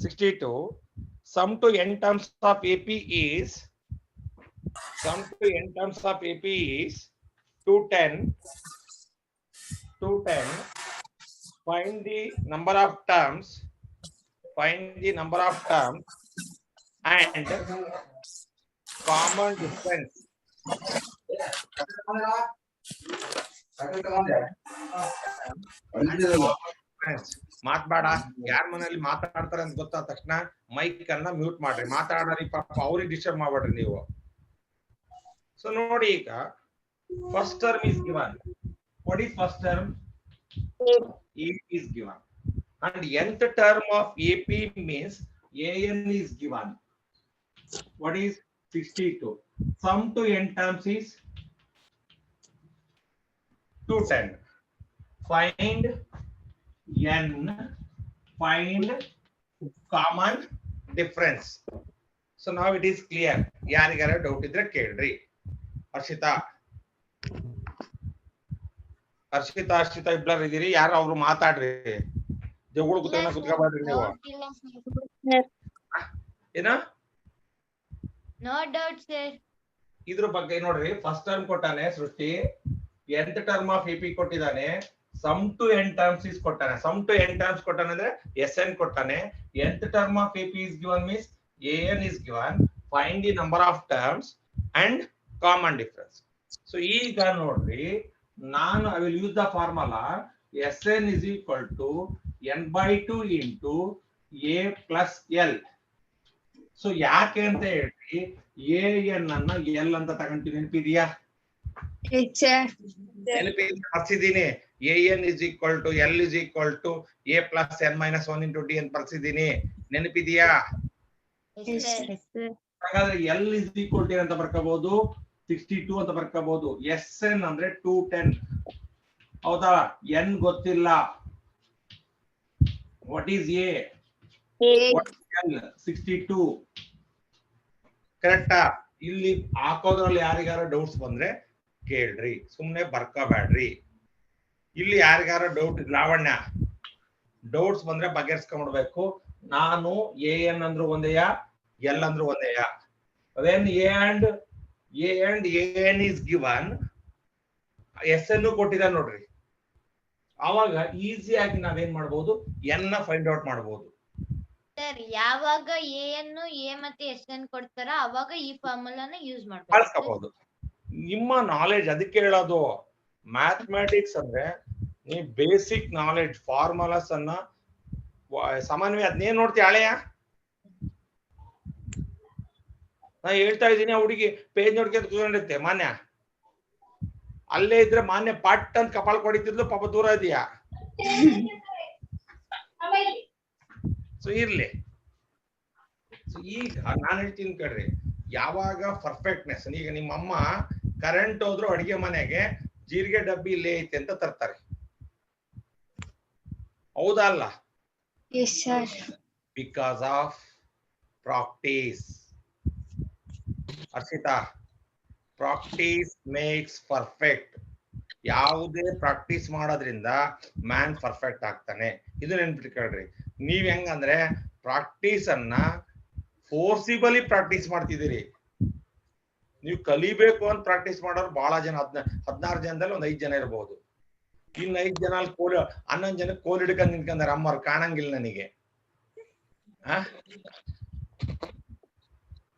62. Sum to n terms of AP is 210. Find the number of terms. And common difference. ಮಾತಾಡ ಯಾರ ಮನೆಯಲ್ಲಿ ಮಾತಾಡ್ತಾರೆ ಅಂತ ಗೊತ್ತಾದ ತಕ್ಷಣ ಮೈಕ್ ಅನ್ನ ಮ್ಯೂಟ್ ಮಾಡ್ರಿ. ಮಾತಾಡ್ರಿ ಪಾಪ, ಅವ್ರಿಗೆ ಡಿಸ್ಟರ್ಬ್ ಮಾಡ್ಬೇಡ್ರಿ ನೀವು. ಸೊ ನೋಡಿ, ಈಗ first term is given. What is first term? AP is given. And nth term of AP means AN is given. What is 62? Sum to n terms is 210. Find n, find common difference. So now it is clear. ಯಾರಿಗಾರ doubt ಇದ್ರೆ ಕೇಳ್ರಿ. ಹರ್ಷಿತಾ ಇಬ್ಬರು ಇದೀರಿ, ಯಾರು ಅವ್ರು ಮಾತಾಡ್ರಿ. ಜಗಳ ಕುತ್ಕೋಬೇಡ್ರಿ ನೀವು. ಏನ ನೋ ಡೌಟ್ ಸರ್. ಇದ್ರ ಬಗ್ಗೆ ನೋಡ್ರಿ, ಫಸ್ಟ್ ಟರ್ಮ್ ಕೊಟ್ಟಾನೆ ಸೃಷ್ಟಿ, nth ಟರ್ಮ್ ಆಫ್ AP ಕೊಟ್ಟಿದ್ದಾನೆ, sum to n terms is ಕೊಟ್ಟಾನೆ. ಸಮ್ ಟು n ಟರ್ಮ್ಸ್ ಕೊಟ್ಟಾನೆ ಅಂದ್ರೆ SN ಕೊಟ್ಟಾನೆ. nth term of AP is given means AN is given. Find the number of terms and common difference. So ಈಗ ನೋಡ್ರಿ, ನಾನು I will use the formula SN is equal to n/2 into A plus L. So ಯಾಕೆ ಅಂತ ಹೇಳ್ರಿ, AN ಅನ್ನ L ಅಂತ ತಗೊಂತೀನಿ. ನೆನಪಿದೆಯಾ? ಬರ್ಸಿದ್ದೀನಿ. AN is equal to L is equal to A plus n minus 1 into D ಅಂತ ಬರ್ಸಿದ್ದೀನಿ. ನೆನಪಿದೆಯಾ? ಹಾಗಾದ್ರೆ L is equal to ಅಂತ ಬರ್ಕೋಬಹುದು, 62 ಅಂತ ಬರ್ಕೋಬಹುದು. SN ಅಂದ್ರೆ 210. ಹೌದಾ? N ಗೊತ್ತಿಲ್ಲ. What is A? What is L? 62. ಕರೆಕ್ಟಾ? ಇಲ್ಲಿ ಹಾಕೋದ್ರಲ್ಲಿ ಯಾರಿಗಾರ ಡೌಟ್ಸ್ ಬಂದ್ರೆ ಕೇಳ್ರಿ, ಸುಮ್ನೆ ಬರ್ಕೋಬೇಡ್ರಿ. ಇಲ್ಲಿ ಯಾರಿಗಾರ ಡೌಟ್, ಲಾವಣ್ಯ ಡೌಟ್ಸ್ ಬಂದ್ರೆ ಬಗೆಹರಿಸ್ಕೊಂಡ್ಬಿಡ್ಬೇಕು. ನಾನು AN ಅಂದ್ರು ಒಂದೇಯ, L ಅಂದ್ರು ಒಂದೇಯ. when A and AN is given, SN ಕೊಟ್ಟಿದ ನೋಡ್ರಿ, ಅವಾಗ ಈಸಿ ಆಗಿ ನಾವೇನ್ ಮಾಡ್ಬೋದು, N ನ ಫೈಂಡ್ ಔಟ್ ಮಾಡ್ಬೋದು. ಸರ್, ಯಾವಾಗ A ಅನ್ನು A ಮತ್ತೆ SN ಕೊಡ್ತಾರ ಅವಾಗ ಈ ಫಾರ್ಮುಲಾನ ಯೂಸ್ ಬಳಸ್ಕೋಬಹುದು. ನಿಮ್ಮ ನಾಲೆಜ್ ಅದಕ್ಕೆ ಹೇಳೋದು. ಮ್ಯಾಥಮೆಟಿಕ್ಸ್ ಅಂದ್ರೆ ನೀ ಬೇಸಿಕ್ ನಾಲೆಜ್, ಫಾರ್ಮುಲಾಸ್ ಅನ್ನ ಸಾಮಾನ್ಯ ಅದ್ನೇನ್ ನೋಡ್ತೀಯ, ಹಳೆಯ ನಾ ಹೇಳ್ತಾ ಇದ್ದೀನಿ. ಆ ಹುಡುಗಿ ಪೇಜ್ ನೋಡ್ಕೊಂಡು ಕೂತ್ಕೊಂಡಿರುತ್ತೆ, ಮಾನ್ಯ ಅಲ್ಲೇ ಇದ್ರೆ ಮಾನ್ಯ ಪಟ್ ಅಂತ ಕಪಾಳ ಕೊಡಿತಿದ್ಲು, ಪಾಪ ದೂರ ಇದೆಯಾ. ಸೊ ಇರ್ಲಿ. ಈಗ ನಾನು ಹೇಳ್ತೀನಿ ಕೇಳ್ರಿ, ಯಾವಾಗ ಪರ್ಫೆಕ್ಟ್ನೆಸ್. ಈಗ ನಿಮ್ಮಮ್ಮ ಕರೆಂಟ್ ಹೋದ್ರು ಅಡಿಗೆ ಮನೆಗೆ ಜೀರಿಗೆ ಡಬ್ಬಿ ಇಲ್ಲೇ ಐತೆ ಅಂತ ತರ್ತಾರೆ, ಹೌದಾ ಅಲ್ಲ? Because of practice. Harshita, practice makes perfect. ಯಾವುದೇ ಪ್ರಾಕ್ಟೀಸ್ ಮಾಡೋದ್ರಿಂದ ಮ್ಯಾನ್ ಪರ್ಫೆಕ್ಟ್ ಆಗ್ತಾನೆ. ಇದು ನೆನ್ಪಿಟ್ಕೊಳ್ರಿ. ನೀವ್ ಹೆಂಗಂದ್ರೆ ಪ್ರಾಕ್ಟೀಸ್ ಅನ್ನ ಫೋರ್ಸಿಬಲಿ ಪ್ರಾಕ್ಟೀಸ್ ಮಾಡ್ತಿದ್ದೀರಿ. ನೀವು ಕಲಿಬೇಕು ಅಂತ ಪ್ರಾಕ್ಟೀಸ್ ಮಾಡೋರು ಬಹಳ ಜನ, 16 ಜನದಲ್ಲಿ ಒಂದ್ 5 ಜನ ಇರಬಹುದು. ಇನ್ನು 5 ಜನ ಅಲ್ಲಿ 11 ಜನ ಕೋಲ್ ಹಿಡ್ಕೊಂಡ್ ನಿಂತ್ಕೊಂಡಾರ, ಅಮ್ಮವ್ರು ಕಾಣಂಗಿಲ್ಲ ನನಗೆ,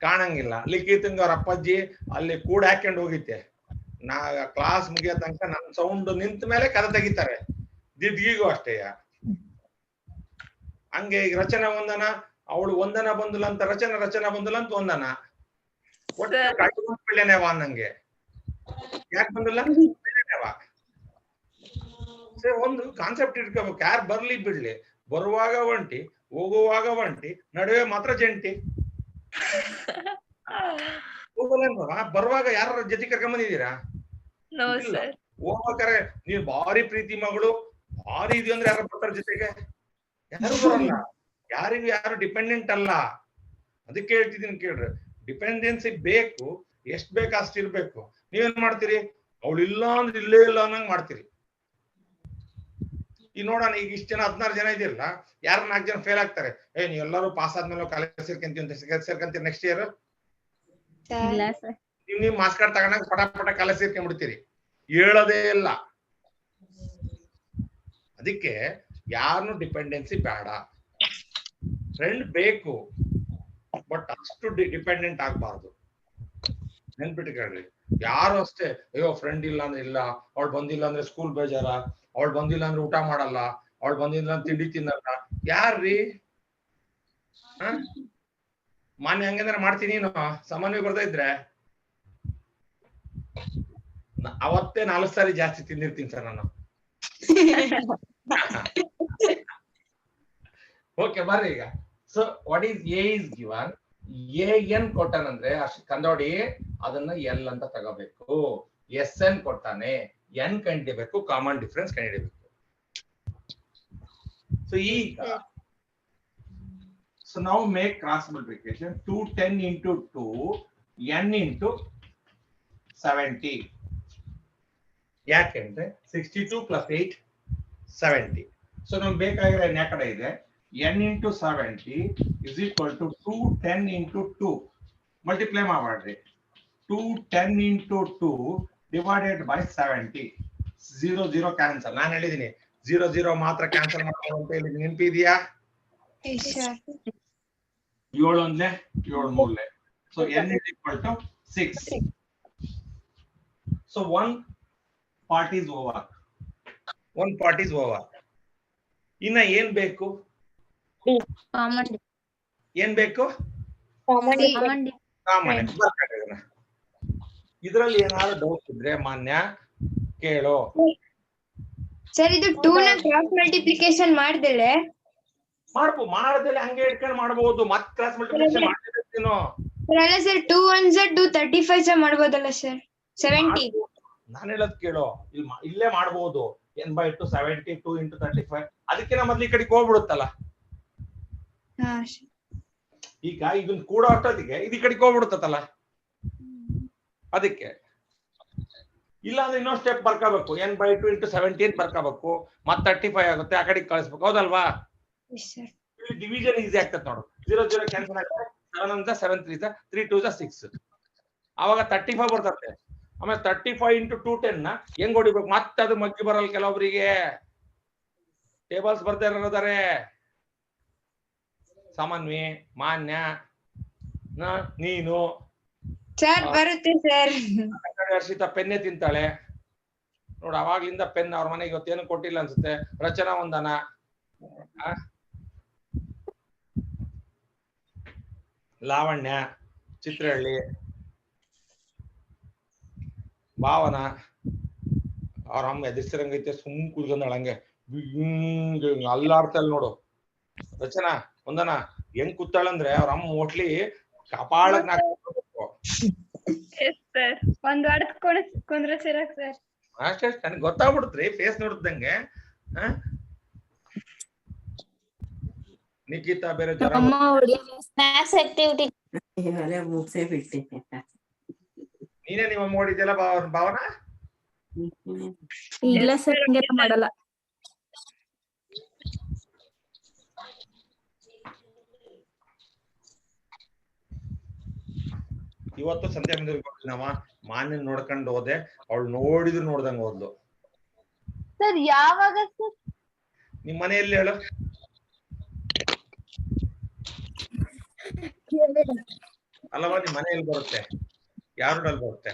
ಕಾಣಂಗಿಲ್ಲ. ಲಿಖಿತಂಗ ಅವ್ರ ಅಪ್ಪಾಜಿ ಅಲ್ಲಿ ಕೂಡ ಹಾಕೊಂಡು ಹೋಗಿತ್ತೆ. ನಾ ಕ್ಲಾಸ್ ಮುಗಿಯೋ ತನಕ ನನ್ನ ಸೌಂಡ್ ನಿಂತ ಮೇಲೆ ಕದ ತೆಗಿತಾರೆ. ದಿದ್ಗಿಗೂ ಅಷ್ಟೇಯ. ಹಂಗೆ ಈಗ ರಚನಾ ವಂದನ, ಅವಳು ವಂದನ ಬಂದಿಲ್ಲ ಅಂತ ರಚನಾ ಬಂದಿಲ್ಲ ಅಂತ ವಂದನ, ಒಟ್ಟು ಪಿಳ್ಳೆನೇವಾ ಅನ್ನಂಗೆ. ಯಾಕೆ ಬಂದಿಲ್ಲ? ಪಿಳ್ಳೆನೇವಾ. ಒಂದು ಕಾನ್ಸೆಪ್ಟ್ ಇಟ್ಕೋಬೇಕು, ಯಾರು ಬರ್ಲಿ ಬಿಡ್ಲಿ, ಬರುವಾಗ ಒಂಟಿ, ಹೋಗುವಾಗ ಒಂಟಿ, ನಡುವೆ ಮಾತ್ರ ಜಂಟಿ. ಬರುವಾಗ ಯಾರ ಜೊತೆ ಕರ್ಕೊಂಡ್ ಬಂದಿದ್ದೀರಾ? ಹೋಗ್ಬೇಕಾರೆ ನೀವ್ ಭಾರಿ ಪ್ರೀತಿ ಮಗಳು, ಭಾರಿ ಇದು ಅಂದ್ರೆ ಯಾರು ಬರ್ತಾರ ಜೊತೆಗೆ? ಯಾರು ಬರಲ್ಲ. ಯಾರಿಗೂ ಯಾರು ಡಿಪೆಂಡೆಂಟ್ ಅಲ್ಲ. ಅದಕ್ಕೆ ಹೇಳ್ತಿದ್ದೀನಿ ಕೇಳ್ರಿ, ಡಿಪೆಂಡೆನ್ಸಿ ಬೇಕು, ಎಷ್ಟ್ ಬೇಕು ಅಷ್ಟ್ ಇರ್ಬೇಕು. ನೀವೇನ್ ಮಾಡ್ತೀರಿ? ಅವಳು ಇಲ್ಲ ಅಂದ್ರೆ ಇಲ್ಲೇ ಇಲ್ಲ ಅನ್ನಂಗ್ ಮಾಡ್ತೀರಿ. ಈಗ ನೋಡೋಣ, ಈಗ ಇಷ್ಟು ಜನ 16 ಜನ ಇದಿರಲ್ಲ, ಯಾರು 4 ಜನ ಫೇಲ್ ಆಗ್ತಾರೆ, ನೀವು ಎಲ್ಲರೂ ಪಾಸ್ ಆದ್ಮೇಲೆ ಕಾಲೇಜ್ ಸೇರ್ಕೊಂತೀವಿ ನೆಕ್ಸ್ಟ್ ಇಯರ್. ನೀವು ಮಾರ್ಕ್ಸ್ ಕಾರ್ಡ್ ತಗೊಂಡಾಗ ಪಟ ಕಾಲೇಜ್ ಸೇರ್ಕೊಂಡ್ಬಿಡ್ತೀರಿ, ಹೇಳೋದೇ ಇಲ್ಲ. ಅದಕ್ಕೆ ಯಾರನ್ನು ಡಿಪೆಂಡೆನ್ಸಿ ಬೇಡ, ಫ್ರೆಂಡ್ ಬೇಕು, ಬಟ್ ಅಷ್ಟು ಡಿಪೆಂಡೆಂಟ್ ಆಗ್ಬಾರ್ದು. ನೆನ್ಪಿಟ್ಕೊಳ್ರಿ, ಯಾರು ಅಷ್ಟೇ ಅಯ್ಯೋ ಫ್ರೆಂಡ್ ಇಲ್ಲ ಅಂದ್ರೆ ಇಲ್ಲ, ಅವಳು ಬಂದಿಲ್ಲ ಅಂದ್ರೆ ಸ್ಕೂಲ್ ಬೇಜಾರ, ಅವಳು ಬಂದಿಲ್ಲ ಅಂದ್ರೆ ಊಟ ಮಾಡಲ್ಲ, ಅವಳು ಬಂದಿಲ್ಲ ಅಂದ್ರೆ ತಿಂಡಿ ತಿನ್ನಲ್ಲ. ಯಾರ್ರೀ ಮಾನ್ಯ ಹಂಗಂದ್ರೆ ಮಾಡ್ತೀನಿ, ನೀನು ಸಾಮಾನ್ಯ ಬರ್ತಾ ಇದ್ರೆ ಅವತ್ತೇ 4 ಸಾರಿ ಜಾಸ್ತಿ ತಿಂದಿರ್ತೀನಿ ಸರ್ ನಾನು. ಓಕೆ ಬರ್ರಿ ಈಗ. So what is a is given, n ಕೊಟ್ಟಾನಂದ್ರೆ ಅಷ್ಟು ಕಂದೋಡಿ ಅದನ್ನ ಎಲ್ ಅಂತ ತಗೋಬೇಕು. ಎಸ್ ಎನ್ ಕೊಟ್ಟಾನೆ, ಎನ್ ಕಂಡಿಬೇಕು, ಕಾಮನ್ ಡಿಫರೆನ್ಸ್ ಕಂಡಿಡಿಬೇಕು. ಸೊ ಈಗ ಸೊ ನಾವು make cross multiplication 210 into 2 n into 70. ಯಾಕೆಂದ್ರೆ 62 + 8 70. ಸೊ ನಮ್ಗೆ ಬೇಕಾಗಿರೋ n ಆ ಕಡೆ ಇದೆ, n into 70 is equal to 210 into 2. Multiply ಮಾಡ್ರಿ, 210 into 2 divided by 70. 0 0 ಕ್ಯಾನ್ಸಲ್. ನಾನು ಹೇಳಿದೀನಿ 0 0 ಮಾತ್ರ ಕ್ಯಾನ್ಸಲ್ ಮಾಡ್ಬೋದು ಅಂತ ಹೇಳಿ ನೆನಪಿದೆಯಾ? 7 ಒಂದೇ 7 ಮೂರನೇ. So n is equal to 6. So one part is over. ಇನ್ನ ಏನ್ ಬೇಕು? ಏನ್ ಬೇಕು? ಕಾಮನ್. ಇದ್ರಲ್ಲಿ ಏನಾದ್ರು ಡೌಟ್ ಇದ್ರೆ ಮಾನ್ಯ ಕೇಳೋ. ಸರ್ ಇದು 2 ನ ಕ್ರಾಸ್ ಮಲ್ಟಿಪ್ಲಿಕೇಶನ್ ಮಾಡ್ದಲೆ ಮಾಡದಲ್ಲಿ ಹಂಗೆ ಇಟ್ಕೊಂಡು ಮಾಡಬಹುದು. ಮತ್ತೆ ಕ್ರಾಸ್ ಮಲ್ಟಿಪ್ಲಿಕೇಶನ್ ಮಾಡ್ತಿರ್ತೀನೋ ಅಲ್ಲ ಸರ್, 2 1s 2 35 ಸಹ ಮಾಡ್ಬೋದಲ್ಲ ಸರ್? 70. ನಾನು ಹೇಳೋದ್ ಕೇಳೋ, ಇಲ್ಲೇ ಮಾಡಬಹುದು. n/2 72 into 35. ಅದಕ್ಕಿಂತ ಮೊದ್ಲು ಈ ಕಡೆಗೆ ಹೋಗ್ಬಿಡುತ್ತಲ್ಲ. ಈಗ ಇದನ್ನ ಕೂಡ ಅಷ್ಟೊತ್ತಿಗೆ ಈ ಕಡೆಗೆ ಹೋಗ್ಬಿಡುತ್ತಲ್ಲ. ಅದಕ್ಕೆ ಇಲ್ಲ ಅಂದ್ರೆ ಇನ್ನೊಂದು ಸ್ಟೆಪ್ ಬರ್ಕೋಬೇಕು, n/2 into 17 ಬರ್ಕೋಬೇಕು, ಮತ್ತೆ 35 ಆಗುತ್ತೆ, ಆ ಕಡೆಗೆ ಕಳಿಸ್ಬೇಕು. ಹೌದಲ್ವಾ? ಡಿವಿಷನ್ ಈಸಿ ಆಗ್ತದೆ ನೋಡು. 0 0 ಕ್ಯಾನ್ಸಲ್ ಆಗುತ್ತೆ, 7 1 7 3 3 2 6. ಅವಾಗ 35 ಬರ್ತದೆ. ಆಮೇಲೆ 35 into 210 ನ ಹೆಂಗ್ ಹೊಡಿಬೇಕು? ಮತ್ತೆ ಅದು ಮಗ್ಗಿ ಬರಲ್ಲ ಕೆಲವೊಬ್ಬರಿಗೆ. ಟೇಬಲ್ಸ್ ಬರ್ತಾ ಇರೋದಾರೆ. ಸಾಮಾನ್ವಿ, ಮಾನ್ಯ, ನೀನು ಸರ್ ಬರುತ್ತೆ ಸರ್. ಹರ್ಷಿತಾ ಪೆನ್ನೆ ತಿಂತಾಳೆ ನೋಡು, ಅವಾಗ್ಲಿಂದ ಪೆನ್ ಅವ್ರ ಮನೆಗೆ ಇವತ್ತೇನು ಕೊಟ್ಟಿಲ್ಲ ಅನ್ಸುತ್ತೆ. ರಚನಾ ವಂದನ, ಲಾವಣ್ಯ, ಚಿತ್ರಹಳ್ಳಿ, ಭಾವನಾ, ಅವ್ರ ಅಮ್ಮ ಎದುರಿಸಿರಂಗೈತೆ, ಸುಮ್ ಕುತ್ಕೊಂಡಾಳ ಹಂಗೆ ಅಲ್ಲಾಡ್ತಾಳ ನೋಡು. ರಚನಾ ವಂದನ ಹೆಂಗ್ ಕೂತಾಳಂದ್ರೆ ಅವ್ರ ಅಮ್ಮ ಮೋಟ್ಲಿ ಕಪಾಳಕ್ ಒಂದ್ ವಾರದ ಕುಂದ್ರೆ ಸರ್. ಅಷ್ಟೇ ನನಗೆ ಗೊತ್ತಾಗ್ಬಿಡುತ್ರಿ ಫೇಸ್ ನೋಡಿದಂಗೆ. ನಿಖಿತಾ ಬೇರೆ ಜ್ವರ, ನೀನೇ ನಿಮ್ಮ ನೋಡಿದ್ಯಲ್ಲ ಭಾವನಾ? ಇಲ್ಲ ಸರ್, ಹಂಗೆಲ್ಲ ಮಾಡಲ್ಲ. ಇವತ್ತು ಸಂಧ್ಯಾ ಮಂದಿರಕ್ಕೆ ನಾವ ಮಾನ್ಯ ನೋಡ್ಕೊಂಡು ಹೋದೆ, ಅವಳು ನೋಡಿದ್ರು ನೋಡ್ದಂಗ ಹೋದ್ಲು. ಸರ್ ಯಾವಾಗ ಸರ್? ನಿಮ್ ಮನೆಯಲ್ಲಿ ಹೇಳು. ಅಲ್ಲವಾ ನಿಮ್ ಮನೆಯಲ್ಲಿ ಬರುತ್ತೆ? ಯಾರಲ್ಲಿ ಬರುತ್ತೆ?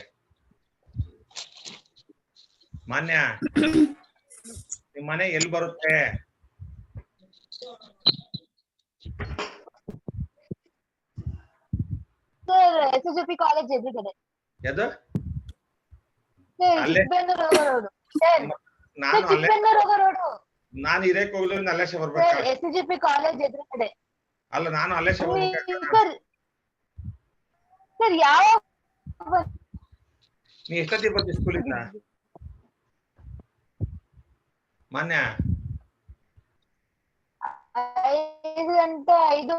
ಮಾನ್ಯ ನಿಮ್ ಮನೆ ಎಲ್ಲಿ ಬರುತ್ತೆ? ಸರ್ SJP ಕಾಲೇಜ್ ಎದುರುಗಡೆ. ಯಾವುದು? ನಾನು ಇರಕ್ಕೆ ಹೋಗ್ಲಿಲ್ಲ, ಅಲ್ಲೇಶ ಬರ್ಬೇಕು. SJP ಕಾಲೇಜ್ ಎದುರುಗಡೆ. ಅಲ್ಲ, ನಾನು ಅಲ್ಲೇಶ ಬರ್ಬೇಕು. ಸರ್ ಯಾವ ನೀ ಎಷ್ಟೊತ್ತಿಗೆ ಬರ್ತೀವಿ ಸ್ಕೂಲಿಂದ? ಮಾನ್ಯ 5 ಗಂಟೆ 5.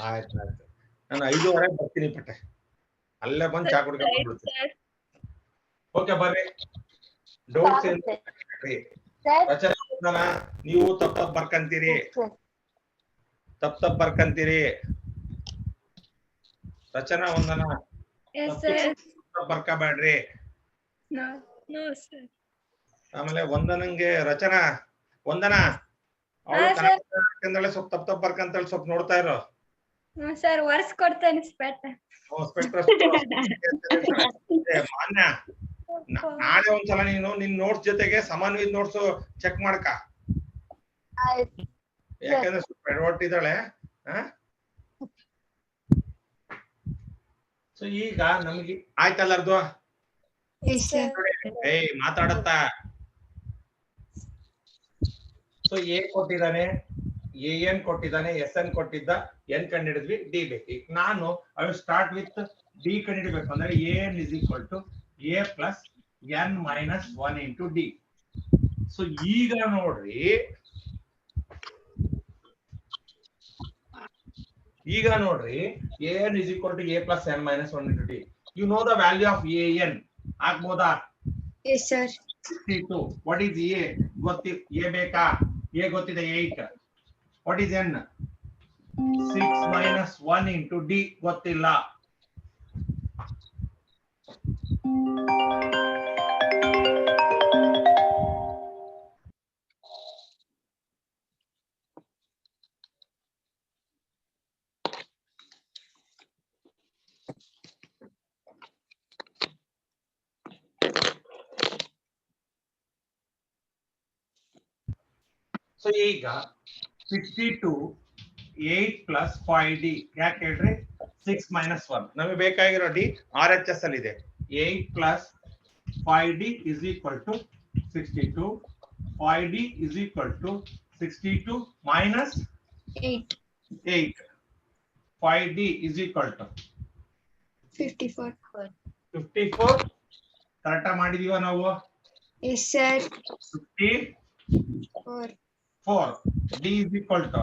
ಆಯ್ತು ಆಯ್ತು, ನಾನು 5:15 ಬರ್ತೀನಿ ಪಟ್ಟೆ. ಅಲ್ಲೇ ಬಂದು ಚಾ ಕುಡ್ಕೊಂಡು ಬಿಡ್ತೀನಿ. ಓಕೆ ಬರ್ರಿ. ಡೌಟ್ಸ್ ನೀವು ತಪ್ಪ ಬರ್ಕಂತೀರಿ, ತಪ್ಪ ಬರ್ಕಂತೀರಿ. ರಚನಾ ವಂದನ ಬರ್ಕಬೇಡ್ರಿ. ಆಮೇಲೆ ವಂದನಂಗೆ ರಚನಾ ವಂದನ ಅವಳು ಕನ್ನಡ ಸ್ವಲ್ಪ ತಪ್ಪ ಬರ್ಕಂತೇಳಿ ಸ್ವಲ್ಪ ನೋಡ್ತಾ ಇರೋ. ಸರ್ ವರ್ಸ್ ಕೊಡ್ತೇನೆ ಮಾನ್ಯ ನಾಳೆ ಒಂದ್ಸಲ ನೀನು ನಿನ್ ನೋಟ್ಸ್ ಜೊತೆಗೆ ಸಮಾನವಿದ್ ನೋಟ್ಸ್ ಚೆಕ್ ಮಾಡ್ಕ, ಯಾಕಂದ್ರೆ ಸ್ವಲ್ಪ ಎಡವಟ್ಟಿದ್ದಾಳೆ. ಸೊ ಈಗ ನಮ್ಗೆ ಆಯ್ತಲ್ಲರ್ದು ಮಾತಾಡತ್ತ. ಸೊ ಎ ಕೊಟ್ಟಿದ್ದಾನೆ, ಎನ್ ಕೊಟ್ಟಿದ್ದಾನೆ, ಎನ್ ಕೊಟ್ಟಿದ್ದ, ಎನ್ ಕಂಡಿಡಿದ್ವಿ, ಡಿ ಬೇಕು. ಈಗ ನಾನು I will start with d ಕಂಡಿಡಿಬೇಕು. ಅಂದ್ರೆ n is equal to a plus n minus 1 into d. So ಈಗ ನೋಡ್ರಿ, n is equal to a plus n minus 1 into d. You know the value of n ಆಗ್ಬೋದಾ? Yes, sir. 62. What is A? ಗೊತ್ತಿ A ಬೇಕಾ? A ಗೊತ್ತಿದೆ 8. What is N? 6 minus 1 into D ಗೊತ್ತಿಲ್ಲ. So ಈಗ 62 8 plus 5D ಯಾಕೆ ಹೇಳ್ರಿ? 6 minus 1 ನಮಗೆ ಬೇಕಾಗಿರೋ ಡಿ RHS ಅಲ್ಲಿ ಇದೆ. 8 plus 5D is equal to 62. 5D is equal to 62 minus 8. 5D is equal to 54. 54. Correct ಮಾಡಿದೀವ ನಾವು? Yes, sir. 54. D is equal to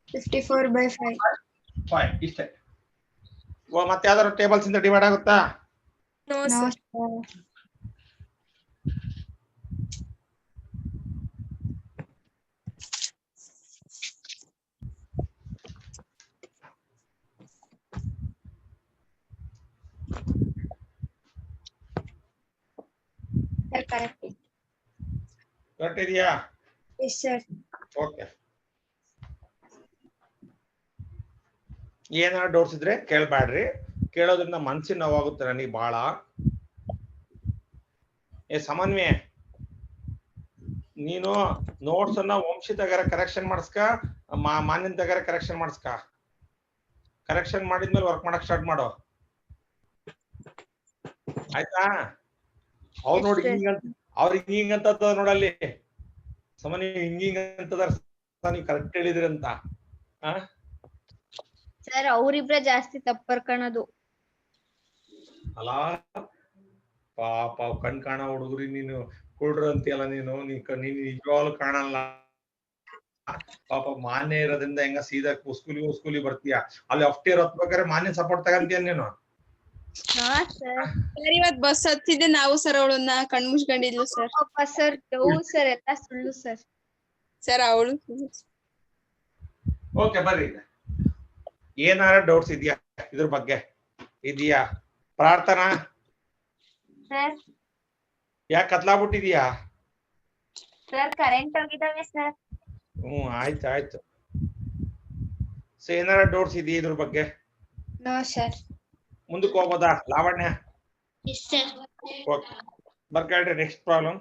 54 by 5. 5 ಇಷ್ಟೇ. ಮತ್ತೆ ಯಾವ್ದಾದ್ರು ಟೇಬಲ್ಸ್ ಇಂದ ಡಿವೈಡ್ ಆಗುತ್ತಾ? No, No, sir. sir. Sir, correct. Correct ಇದೆಯಾ? Yes, sir. Okay. ಏನಾದ್ರು doubts ಇದ್ರೆ ಕೇಳ್ಬ್ಯಾಡ್ರಿ. ಕೇಳೋದ್ರಿಂದ ಮನ್ಸಿನ ನೋವಾಗುತ್ತೆ ನನಗೆ ಬಹಳ. ಸಮನ್ವಯ, ನೀನು ನೋಟ್ಸ್ ಅನ್ನ ವಂಶಿ ತಗಾರ ಕರೆಕ್ಷನ್ ಮಾಡಿಸ್ಕ, ಮಾನ್ಯನ್ ತಗಾರ ಕರೆಕ್ಷನ್ ಮಾಡಿಸ್ಕ. ಕರೆಕ್ಷನ್ ಮಾಡಿದ್ಮೇಲೆ ವರ್ಕ್ ಮಾಡಕ್ ಸ್ಟಾರ್ಟ್ ಮಾಡೋ, ಆಯ್ತಾ? ಅವ್ರು ನೋಡಿ ಅವ್ರಿಗೆ ಹಿಂಗಂತ ನೋಡಲ್ಲಿ ಸಮನ್ವಯ ಹಿಂಗಿಂಗ್ ಅಂತದ, ನೀವು ಕರೆಕ್ಟ್ ಹೇಳಿದ್ರಿ ಅಂತ. ಸರ್ ಅವ್ರಿಬ್ರೆ ಜಾಸ್ತಿ ತಪ್ಪರ್ಕಣದು. ಅಲ್ಲ ಪಾಪ ಕಣ್ ಕಾಣ ಹುಡುಗರಿ, ನೀನು ಕೊಡ್ರು ಅಂತೀಯಲ್ಲ, ನೀನು ನಿಜವಾಗ್ಲು ಕಾಣಲ್ಲ. ಪಾಪ ಮಾನ್ಯ ಇರೋದ್ರಿಂದ ಹೆಂಗ ಸೀದಾ ಸ್ಕೂಲಿ ಬರ್ತೀಯ, ಅಲ್ಲಿ ಅಫ್ಟೇರ್ ಹೊತ್ಬೇಕಾದ್ರೆ ಮಾನ್ಯ ಸಪೋರ್ಟ್ ತಗಂತೀಯ ನೀನು. ಸರ್ ಇವತ್ ಬಸ್ ಹತ್ತಿದ್ದೆ ನಾವು ಸರ್, ಅವಳನ್ನ ಕಣ್ ಮುಚ್ಕೊಂಡಿದ್ಲು ಸರ್. ಸರ್ ಸರ್ ಎಲ್ಲ ಸುಳ್ಳು ಸರ್. ಸರ್ ಅವಳು ಓಕೆ ಬರ್ರಿ, ಏನಾರ ಡೌಟ್ಸ್ ಇದೆಯಾ ಇದ್ರ ಬಗ್ಗೆ? ಇದೆಯಾ? ಪ್ರಾರ್ಥನಾ ಸರ್ ಯಾಕೆ ಕತ್ಲಾಬಿಟ್ಟಿದ್ಯಾ? ಸರ್ ಕರೆಂಟ್ ಹೋಗಿದಾವೆ ಸರ್. ಆಯ್ತು. ಸೊ ಏನಾರ ಡೌಟ್ಸ್ ಇದೆಯಾ ಇದ್ರ ಬಗ್ಗೆ? No, sir. ಮುಂದಕ್ಕೆ ಹೋಗೋದಾ ಲಾವಣ್ಯ? Yes, sir. ಓಕೆ ಬರ್ಕಾಡ್ರಿ. Next problem.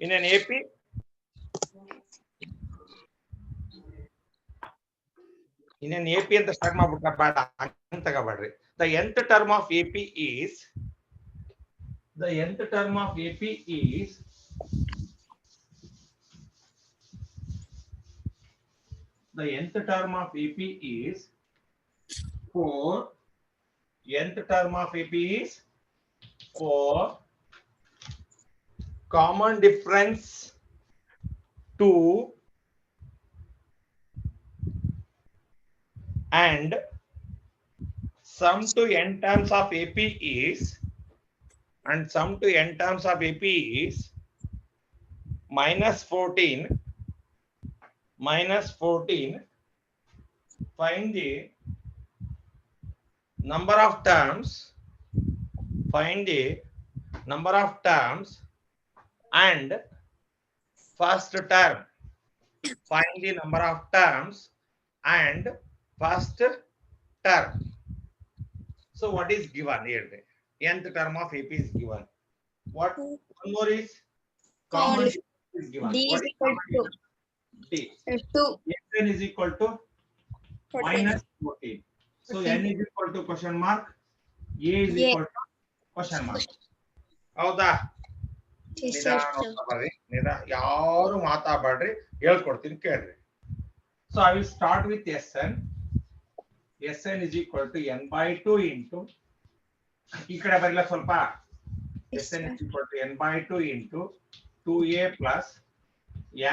ಇನ್ನೇನ್ AP ಅಂತ ಸ್ಟಾರ್ಟ್ ಮಾಡ್ಬಿಟ್ಟ, ಬೇಡ ಅಂತ ತಗೋಬೇಡ್ರಿ. The nth term of AP is the nth term of AP is the nth term of AP is 4. Nth term of AP is 4. Common difference 2 and sum to n terms of AP is minus 14 minus 14, find the number of terms, find the number of terms and first term, find the number of terms and first term. So what is given here? Nth term of AP is given. What one more is common is given. D What is is equal common? to D. 2. N is equal to 14. minus 14. So n is equal to question mark. A is Yeah. equal to question mark. ಹೌದಾ? Yes, sir. ಯಾರು ಮಾತಾಡಬೇಡ್ರಿ, ಹೇಳ್ಕೊಡ್ತೀನಿ ಕೇಳ್ರಿ. So I will start with Sn. Sn is equal to n by 2 into, ಈ ಕಡೆ ಬರಲ್ಲ ಸ್ವಲ್ಪ, Yes, Sn sir. is equal to n by 2 into 2a plus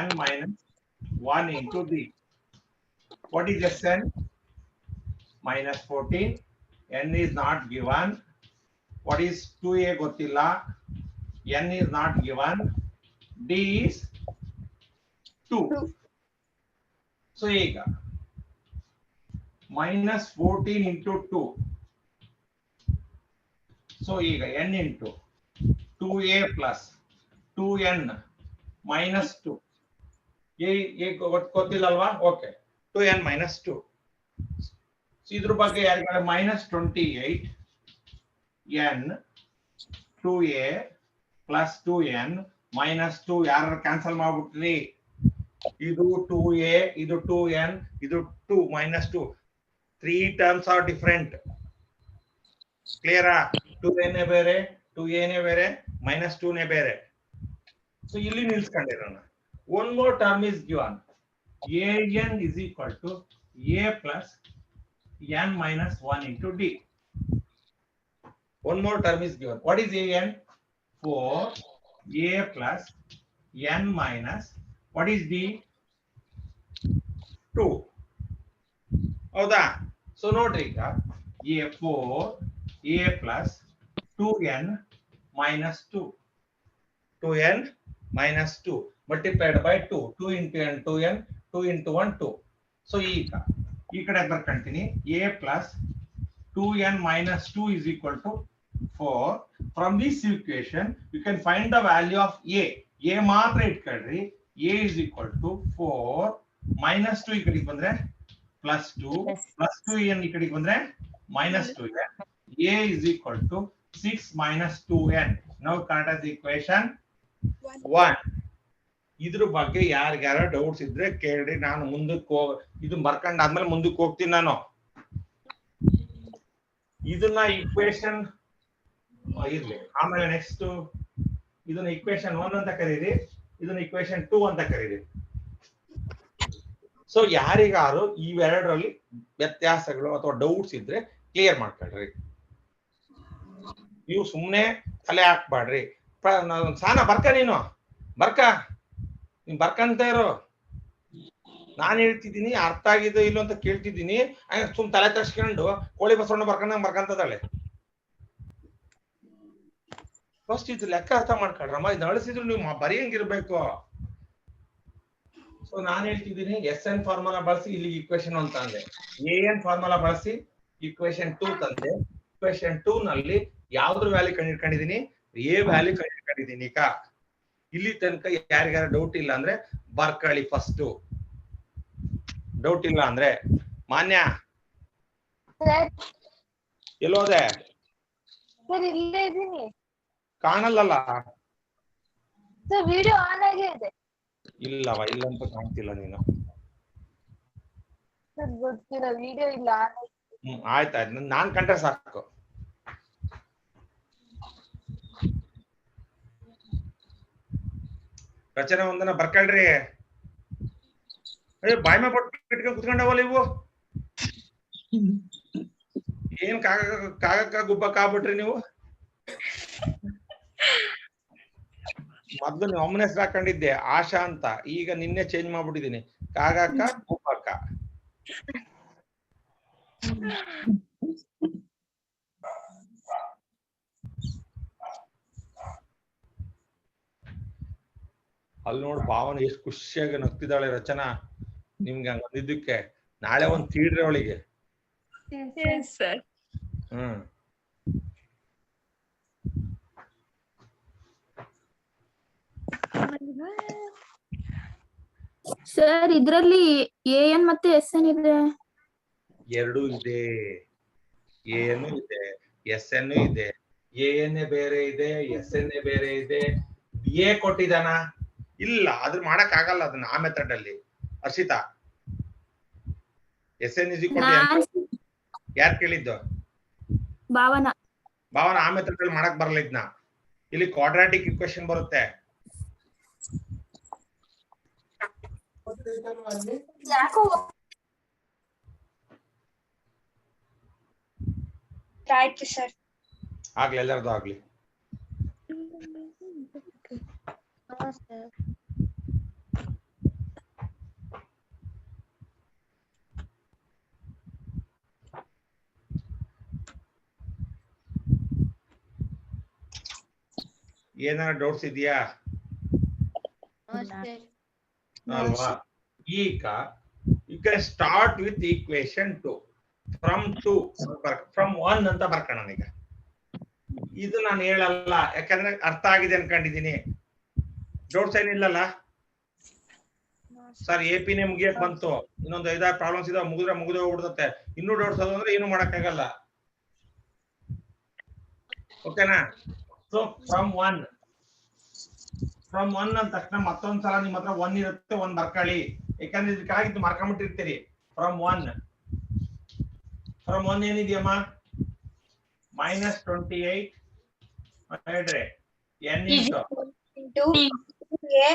n minus 1 into d. What is Sn? Minus 14. N is not given. What is 2a ಗೊತ್ತಿಲ್ಲ. N is not given. D is 2. So ಈಗ minus 14 into 2. So ಈಗ n into 2a plus 2n minus 2. ಗೊತ್ತಿಲ್ಲಲ್ವಾ? Okay, 2n minus 2. ಇದ್ರ ಬಗ್ಗೆ ಯಾರಿಗಾರ minus 28 n 2a plus 2n minus 2 ಯಾರು cancel ಮಾಡ್ಬಿಟ್ರಿ? ಇದು 2a, ಇದು 2n, ಇದು 2 minus 2. 3 terms are different. Clear? 2a ನೇ ಬೇರೆ, 2a ನೇ ಬೇರೆ, minus 2 ನೇ ಬೇರೆ. So ಇಲ್ಲಿ ನಿಲ್ಸ್ಕೊಂಡಿರೋಣ. One more term is given. an is equal to a plus n minus 1 into d. One more term is given. What is an? 4a plus n minus, what is d? 2. ಹೌದಾ? So ನೋಡ್ರಿ, ಈಗ a plus 2n minus 2. 2n minus 2 multiplied by 2. 2 into n, 2n, 2 into 1, 2. So ಈಗ ಈ ಕಡೆ ಬರ್ಕೊಂತೀನಿ. a plus 2n minus 2 is equal to 4. From this equation you can find the value of a. a ಮಾತ್ರ ಇಟ್ಕೊಳ್ರಿ. a is equal to 4 minus 2 ಈ ಕಡೆಗೆ ಬಂದ್ರೆ plus 2 plus 2n ಈ ಕಡೆಗೆ ಬಂದ್ರೆ minus 2n. a is equal to 6 minus 2n. Now correct the equation 1. ಇದ್ರ ಬಗ್ಗೆ ಯಾರಿಗಾರ ಡೌಟ್ಸ್ ಇದ್ರೆ ಕೇಳ್ರಿ. ನಾನು ಮುಂದಕ್ಕೆ ಇದು ಬರ್ಕೊಂಡಾದ್ಮೇಲೆ ಮುಂದಕ್ಕೆ ಹೋಗ್ತೀನಿ. ನಾನು ಇದನ್ನ ಇಕ್ವೇಶನ್ ಇರ್ಲಿ, ಆಮೇಲೆ ನೆಕ್ಸ್ಟ್ ಇದನ್ನ ಇಕ್ವೇಶನ್ 1 ಅಂತ ಕರೀರಿ, ಇದನ್ನ ಇಕ್ವೇಶನ್ 2 ಅಂತ ಕರೀರಿ. ಸೊ ಯಾರಿಗಾರು ಇವೆರಡರಲ್ಲಿ ವ್ಯತ್ಯಾಸಗಳು ಅಥವಾ ಡೌಟ್ಸ್ ಇದ್ರೆ ಕ್ಲಿಯರ್ ಮಾಡ್ಕೊಳ್ರಿ. ನೀವು ಸುಮ್ಮನೆ ತಲೆ ಹಾಕ್ಬಾಡ್ರಿ. ಸಾನ ಬರ್ಕ, ನೀನು ಬರ್ಕಂತ ಇರೋ. ನಾನು ಹೇಳ್ತಿದ್ದೀನಿ, ಅರ್ಥ ಆಗಿದೆ ಇಲ್ಲೋ ಅಂತ ಕೇಳ್ತಿದ್ದೀನಿ. ಸುಮ್ ತಲೆ ತರ್ಸ್ಕೊಂಡು ಕೋಳಿ ಬಸವಣ್ಣ ಬರ್ಕಂತದಾಳೆ. ಫಸ್ಟ್ ಇದು ಲೆಕ್ಕ ಅರ್ಥ ಮಾಡ್ಕೊಳ್ರಮ್ಮ. ಇದು ಅಳಿಸಿದ್ರು ನೀವು ಬರೆಯಂಗಿರ್ಬೇಕು. ಸೊ ನಾನು ಹೇಳ್ತಿದ್ದೀನಿ, ಎನ್ ಫಾರ್ಮುಲಾ ಬಳಸಿ ಇಲ್ಲಿ ಇಕ್ವೇಶನ್ 1 ತಂದೆ, an ಫಾರ್ಮುಲಾ ಬಳಸಿ ಇಕ್ವೇಶನ್ 2 ತಂದೆ. ಇಕ್ವೇಶನ್ 2 ನಲ್ಲಿ ಯಾವ್ದ್ರ ವ್ಯಾಲ್ಯೂ ಕಂಡಿಡ್ಕೊಂಡಿದೀನಿ? a ವ್ಯಾಲ್ಯೂ ಕಂಡಿಡ್ಕೊಂಡಿದೀನಿ. ಈಗ ಇಲ್ಲಿ ತನಕ ಯಾರಿಗಾರ ಡೌಟ್ ಇಲ್ಲ ಅಂದ್ರೆ ಬರ್ಕಳಿ. ಫಸ್ಟ್ ಡೌಟ್ ಇಲ್ಲ ಅಂದ್ರೆ ಮಾನ್ಯ ಎಲ್ಲೋದೆ? ಸರ್ ಇಲ್ಲೇ ಇದೀನಿ ಕಾಣಲ್ಲಲ್ಲ? ಸರ್ ವಿಡಿಯೋ ಆನ್ ಆಗೇ ಇದೆ. ಇಲ್ಲವ, ಇಲ್ಲಂತ ಕಾಣ್ತಿಲ್ಲ ನೀನು. ಸರ್ ಗೊತ್ತಿಲ್ಲ, ವಿಡಿಯೋ ಇಲ್ಲ ಆನ್ ಆಗಿದೆ. ಆಯ್ತಾಯ್ತು, ನಾನ್ ಕಂಡ್ರೆ ಸಾಕು. ರಚನೆ ಒಂದನ್ನ ಬರ್ಕಳ್ರಿ. ಬಾಯ್ಮ ಪಟ್ಟು ಇಟ್ಕೊಂಡು ಕುತ್ಕೊಂಡವಲ್ಲ ಇವು. ಏನ್ ಕಾಗಕ್ಕ ಗುಬ್ಬಕ್ಕ ಆಗ್ಬಿಟ್ರಿ ನೀವು. ಮೊದ್ಲು ನೀವು ಒಮ್ಮನೆ ಹೆಸರು ಹಾಕೊಂಡಿದ್ದೆ ಆಶಾ ಅಂತ, ಈಗ ನಿನ್ನೆ ಚೇಂಜ್ ಮಾಡ್ಬಿಟ್ಟಿದೀನಿ ಕಾಗಕ್ಕ ಗುಬ್ಬಕ್ಕ. ಅಲ್ಲಿ ನೋಡು ಭಾವನೆ ಎಷ್ಟು ಖುಷಿಯಾಗಿ ನಗ್ತಿದ್ದಾಳೆ ರಚನಾ. ನಿಮ್ಗೆ ಹಂಗಿದ್ದಕ್ಕೆ ನಾಳೆ ಒಂದ್ ತೀಡ್ರಿ ಅವಳಿಗೆ. ಸರ್. ಹ್ಮ್ ಸರ್ ಇದ್ರಲ್ಲಿ AN ಮತ್ತೆ SN ಇದೆ. ಎರಡು ಇದೆ, ಏನು ಇದೆ, SN ಇದೆ. AN ಬೇರೆ ಇದೆ, SN ಬೇರೆ ಇದೆ. A ಕೊಟ್ಟಿದಾನ? ಇಲ್ಲ, ಅದ್ರ ಮಾಡಕ್ ಆಗಲ್ಲ ಅದನ್ನ ಆ ಮೆಥಡ್ ಅಲ್ಲಿ. Harshita, SN is equal to ನಾನ್ ಯಾರು ಕೇಳಿದ್ದು? ಭಾವನಾ. ಭಾವನ ಆ ಮೆಥಡ್ ಅಲ್ಲಿ ಮಾಡಕ್ ಬರಲ್ಲ ಇದನ್ನ. ಇಲ್ಲಿ ಕ್ವಾಡ್ರಾಟಿಕ್ ಇಕ್ವೇಶನ್ ಬರುತ್ತೆ. ಆಯ್ತು ಸರ್. ಆಗ್ಲಿ, ಎಲ್ಲರದು ಆಗ್ಲಿ. ಏನಾರ ಡೌಟ್ಸ್ ಇದೆಯಾ? ಅಲ್ವಾ? ಈಗ you can start with equation 2 from 1 ಅಂತ ಬರ್ಕೋಣ. ಈಗ ಇದು ನಾನು ಹೇಳಲ್ಲ, ಯಾಕಂದ್ರೆ ಅರ್ಥ ಆಗಿದೆ ಅನ್ಕೊಂಡಿದೀನಿ. ಡೌಟ್ಸ್ ಏನಿಲ್ಲಲ್ಲ ಸರ್? AP ಮುಗಿಯಕ್ ಬಂತು, ಇನ್ನೊಂದು 5-6 ಪ್ರಾಬ್ಲಮ್ಸ್ ಇದಾವೆ, ಮುಗಿದ್ರೆ ಹೋಗ್ಬಿಡ್ತತೆ. ಇನ್ನೂ ಡೌಟ್ಸ್ ಅದು ಅಂದ್ರೆ ಏನು ಮಾಡಕ್ಕಾಗಲ್ಲ. ಓಕೆನಾ? ಸೊ ಫ್ರಮ್ 1 ಅಂದ ತಕ್ಷಣ ಮತ್ತೊಂದ್ಸಲ ನಿಮ್ಮ ಹತ್ರ 1 ಇರುತ್ತೆ, 1 ಬರ್ಕೊಳ್ಳಿ. ಯಾಕಂದ್ರೆ ಇದಕ್ಕಾಗಿದ್ದು ಮಾರ್ಕೊಂಡ್ಬಿಟ್ಟಿರ್ತೀರಿ. ಫ್ರಮ್ 1 ಏನಿದೆಯಮ್ಮ? -28 ಹೇಳ್ರಿ. n into A